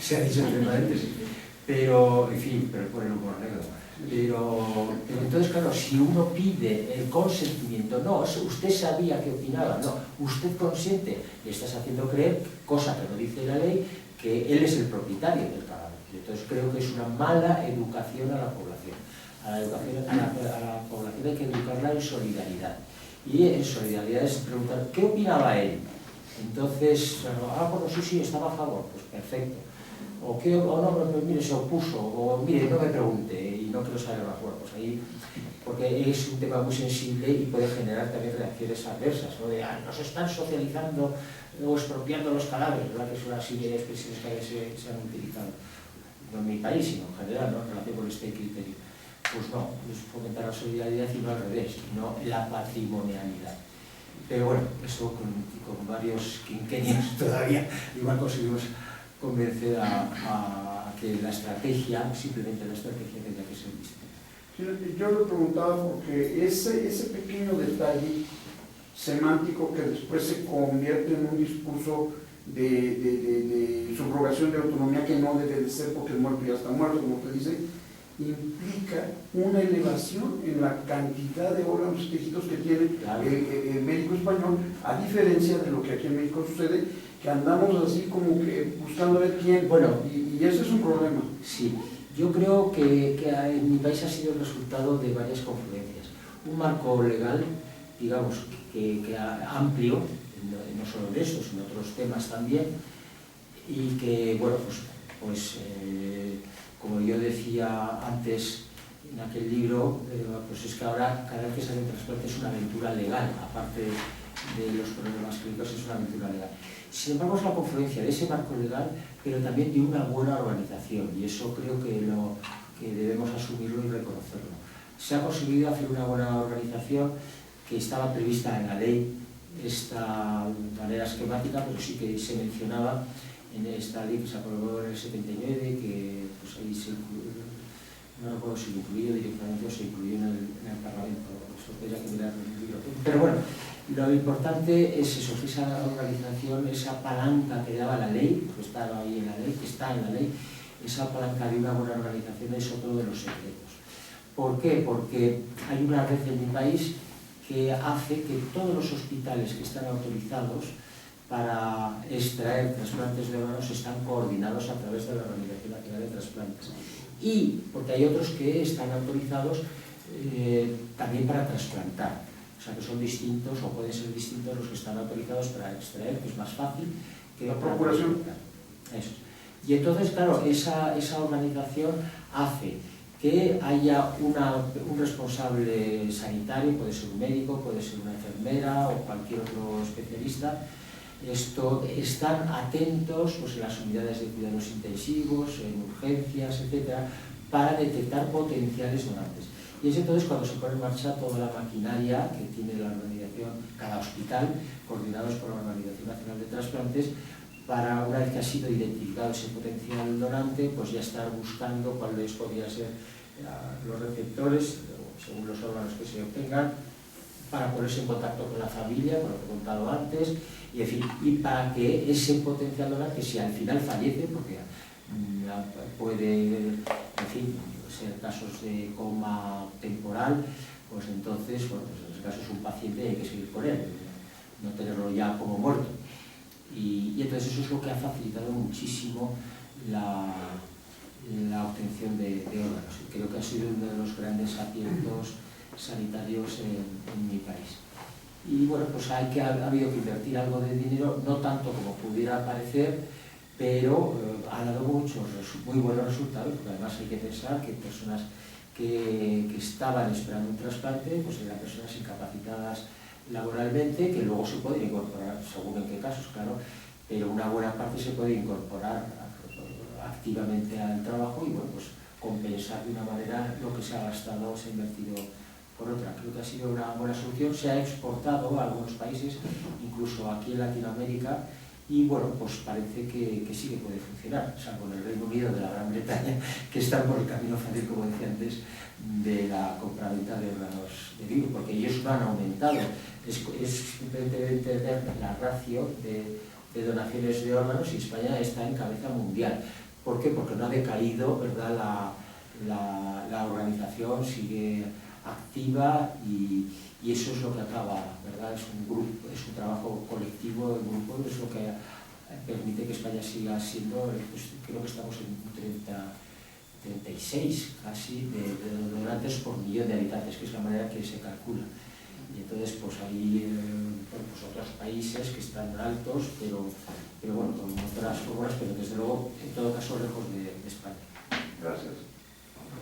Se ha dicho entre paréntesis. Pero, en fin, pero por el humor negro. Pero entonces, claro, si uno pide el consentimiento, no, usted sabía que opinaba, no, usted consiente, le estás haciendo creer, cosa que no dice la ley, que él es el propietario del cadáver. Entonces creo que es una mala educación a la población. A la población hay que educarla en solidaridad. y en solidaridad es preguntar ¿qué opinaba él? Entonces, bueno, sí, estaba a favor, pues perfecto. O no, pues mire, se opuso, o mire, no me pregunte y no quiero saber más. Bueno, pues ahí, porque es un tema muy sensible y puede generar también reacciones adversas, ¿no? De, nos están socializando o expropiando los cadáveres, ¿verdad? Que son las expresiones que a veces se han utilizado, no en mi país, sino en general, ¿no? En relación con este criterio. Pues no, es fomentar la solidaridad y no al revés, no la patrimonialidad. Pero bueno, eso con varios quinquenios todavía igual conseguimos convencer a que la estrategia, simplemente la estrategia, tenga que ser distinta. Yo le preguntaba porque ese pequeño detalle semántico que después se convierte en un discurso de subrogación de autonomía que no debe de ser porque el muerto ya está muerto, como te dice, implica una elevación en la cantidad de órganos y tejidos que tiene el médico español, a diferencia de lo que aquí en México sucede, que andamos así como que buscando ver quién, bueno, y eso es un problema. Sí, yo creo que en mi país ha sido el resultado de varias confluencias. Un marco legal, digamos, que amplio, no solo en eso, sino en otros temas también, y que, bueno, pues como yo decía antes en aquel libro, pues es que ahora cada vez que se hace un trasplante es una aventura legal, aparte de los problemas clínicos, es una aventura legal. Sin embargo, es la confluencia de ese marco legal, pero también de una buena organización, y eso creo que debemos asumirlo y reconocerlo. Se ha conseguido hacer una buena organización que estaba prevista en la ley, esta manera esquemática, pero sí que se mencionaba en esta ley que se aprobó en el 79, que pues ahí se incluyó, no recuerdo si lo incluyó directamente o se incluyó en el Parlamento, eso tendría que mirar el libro. Pero bueno, lo importante es eso, esa organización, esa palanca que daba la ley, que estaba ahí en la ley, que está en la ley, esa palanca de una buena organización es otro de los secretos. ¿Por qué? Porque hay una red en mi país que hace que todos los hospitales que están autorizados para extraer trasplantes de órganos están coordinados a través de la Organización Nacional de Trasplantes. Y porque hay otros que están autorizados también para trasplantar. O sea que son distintos o pueden ser distintos los que están autorizados para extraer, que es más fácil que la procuración. Eso. Y entonces, claro, esa organización hace que haya un responsable sanitario, puede ser un médico, puede ser una enfermera o cualquier otro especialista. Están atentos pues, en las unidades de cuidados intensivos, en urgencias, etcétera, para detectar potenciales donantes. Y es entonces cuando se pone en marcha toda la maquinaria que tiene la organización, cada hospital, coordinados por la Organización Nacional de Trasplantes, para una vez que ha sido identificado ese potencial donante, pues ya estar buscando cuáles podrían ser los receptores, según los órganos que se obtengan, para ponerse en contacto con la familia, con lo que he contado antes, y, en fin, y para que ese potencial donante, si al final fallece, porque puede, en fin, ser casos de coma temporal, pues entonces, bueno, pues en ese caso es un paciente y hay que seguir con él, no tenerlo ya como muerto. Y entonces eso es lo que ha facilitado muchísimo la obtención de órganos. Y creo que ha sido uno de los grandes aciertos sanitarios en mi país. Y bueno, pues ha habido que invertir algo de dinero, no tanto como pudiera parecer, pero ha dado muy buenos resultados, porque además hay que pensar que personas que estaban esperando un trasplante, pues eran personas incapacitadas laboralmente, que luego se pueden incorporar, según en qué casos, claro, pero una buena parte se puede incorporar activamente al trabajo y bueno, pues compensar de una manera lo que se ha gastado o se ha invertido por otra. Creo que ha sido una buena solución, se ha exportado a algunos países, incluso aquí en Latinoamérica, y bueno, pues parece que sí que puede funcionar, salvo en el Reino Unido de la Gran Bretaña, que están por el camino fácil, como decía antes, de la compraventa de órganos de vivo, porque ellos no han aumentado. Es simplemente entender la ratio de donaciones de órganos y España está en cabeza mundial. ¿Por qué? Porque no ha decaído, ¿verdad? La organización sigue activa y eso es lo que acaba, ¿verdad? Es un grupo, es un trabajo colectivo, en grupo, es lo que permite que España siga siendo, pues, creo que estamos en 36 casi de donantes por millón de habitantes, que es la manera que se calcula. Y entonces pues hay pues otros países que están altos, pero bueno, con otras fórmulas, pero desde luego, en todo caso, lejos de España. Gracias.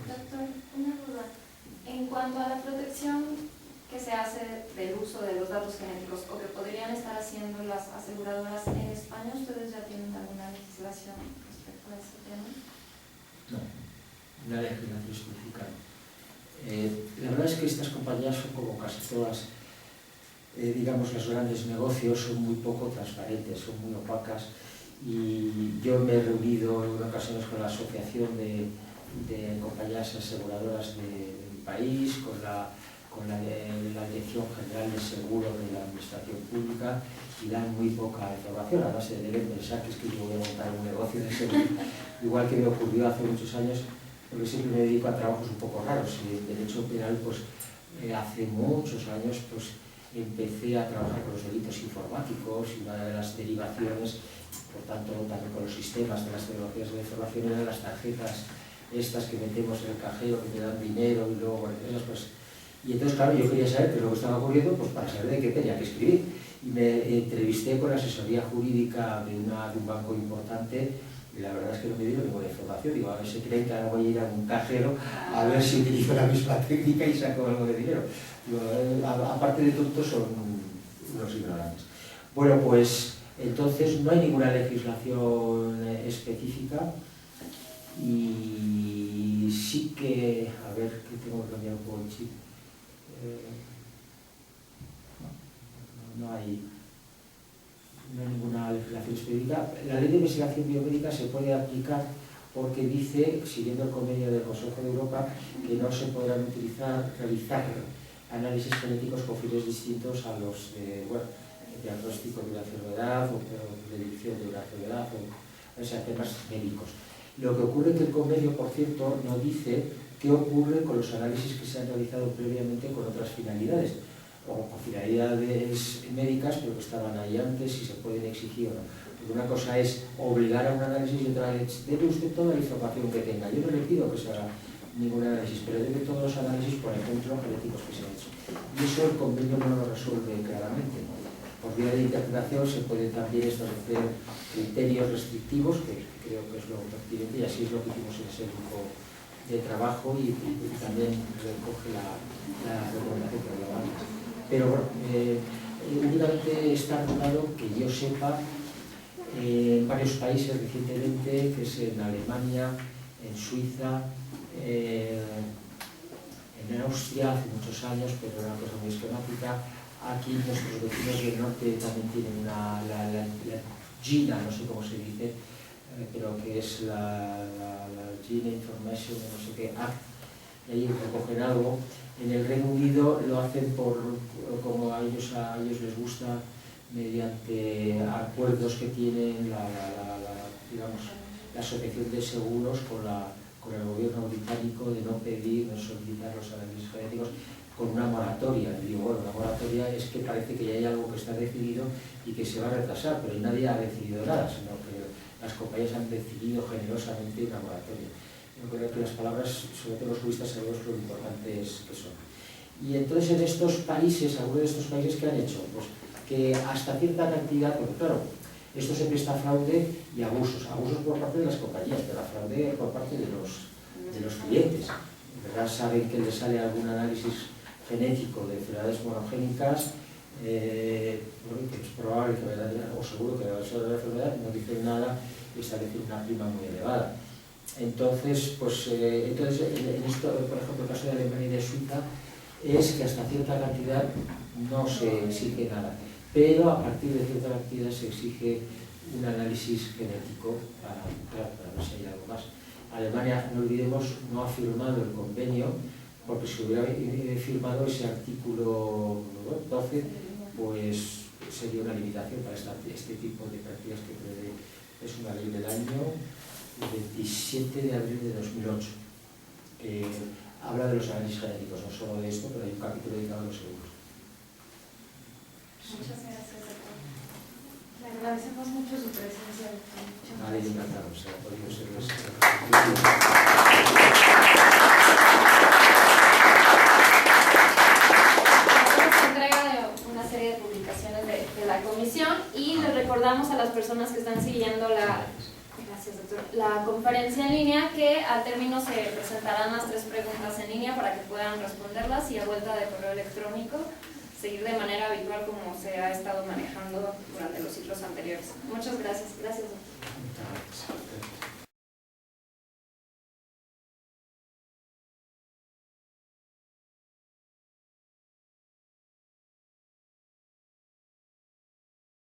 Doctor, una duda. En cuanto a la protección que se hace del uso de los datos genéticos o que podrían estar haciendo las aseguradoras en España, ¿ustedes ya tienen alguna legislación respecto a ese tema? No, una legislación específica. La verdad es que estas compañías son como casi todas, digamos, los grandes negocios, son muy poco transparentes, son muy opacas, y yo me he reunido en ocasiones con la asociación de compañías aseguradoras de mi país, con la Dirección General de Seguro de la Administración Pública, y dan muy poca información. Además se deben pensar que es que yo voy a montar un negocio de seguro, igual que me ocurrió hace muchos años, porque siempre me dedico a trabajos un poco raros. Y en derecho penal, pues hace muchos años pues empecé a trabajar con los delitos informáticos, y una de las derivaciones, por tanto, también con los sistemas de las tecnologías de la información, eran las tarjetas estas que metemos en el cajero, que te dan dinero, y luego esas cosas. Y entonces, claro, yo quería saber qué es lo que estaba ocurriendo, pues para saber de qué tenía que escribir. Y me entrevisté con la asesoría jurídica de un banco importante, y la verdad es que no me dieron ninguna información. Digo, a ver si creen que ahora voy a ir a un cajero a ver si utilizo la misma técnica y saco algo de dinero. Digo, aparte de tontos, son unos ignorantes. Bueno, pues entonces no hay ninguna legislación específica, y sí que, a ver, que tengo que cambiar un poco el chip. No hay ninguna legislación específica. La ley de investigación biomédica se puede aplicar porque dice, siguiendo el convenio del Consejo de Europa, que no se podrán realizar análisis genéticos con fines distintos a los de diagnóstico de una enfermedad o predicción de una enfermedad, o sea, temas médicos. Lo que ocurre es que el convenio, por cierto, no dice qué ocurre con los análisis que se han realizado previamente con otras finalidades, o con finalidades médicas, pero que estaban ahí antes, si se pueden exigir o no. Porque una cosa es obligar a un análisis y otra es, debe usted toda la información que tenga. Yo no le pido que se haga ningún análisis, pero debe todos los análisis, por ejemplo, genéticos que se han hecho. Y eso el convenio no lo resuelve claramente. Por vía de interpretación se pueden también establecer criterios restrictivos, que creo que es lo pertinente, y así es lo que hicimos en ese grupo de trabajo, y también recoge la recomendación que hablaba antes. Pero bueno, únicamente está regulado, que yo sepa, en varios países recientemente, que es en Alemania, en Suiza, en Austria hace muchos años, pero era una cosa muy esquemática. Aquí nuestros vecinos del norte también tienen la GINA, no sé cómo se dice, pero que es la GINA Information, no sé qué, Act, y ahí recogen algo. En el Reino Unido lo hacen como a ellos les gusta, mediante acuerdos que tienen digamos, la Asociación de Seguros con el gobierno británico, de no pedir, no solicitar los análisis genéticos, con una moratoria. Y digo, bueno, una moratoria es que parece que ya hay algo que está decidido y que se va a retrasar, pero nadie ha decidido nada, sino que las compañías han decidido generosamente una moratoria. Yo creo que las palabras, sobre todo los juristas, sabemos lo importantes que son. Y entonces en estos países, algunos de estos países, ¿qué han hecho? Pues que hasta cierta cantidad, porque claro, esto se presta a fraude y abusos por parte de las compañías, pero a fraude por parte de los clientes. En verdad saben que les sale algún análisis genético de enfermedades monogénicas, bueno, que es probable que o seguro que la versión de la enfermedad no dicen nada y establecen una prima muy elevada. Entonces, pues, en esto, por ejemplo, el caso de Alemania y de Suiza, es que hasta cierta cantidad no se exige nada, pero a partir de cierta cantidad se exige un análisis genético para ver si hay algo más. Alemania, no olvidemos, no ha firmado el convenio, porque si hubiera firmado ese artículo 12, pues sería una limitación para este tipo de prácticas que prevé. Es una ley del año 27 de abril de 2008, que habla de los análisis genéticos, no solo de esto, pero hay un capítulo dedicado a los seguros. Muchas gracias, doctor. Le agradecemos mucho su presencia, doctor. Vale, encantado, se ha podido ser entrega recordamos a las personas que están siguiendo la conferencia en línea que al término se presentarán las 3 preguntas en línea para que puedan responderlas y a vuelta de correo electrónico seguir de manera habitual como se ha estado manejando durante los ciclos anteriores. Muchas gracias. Gracias, doctor.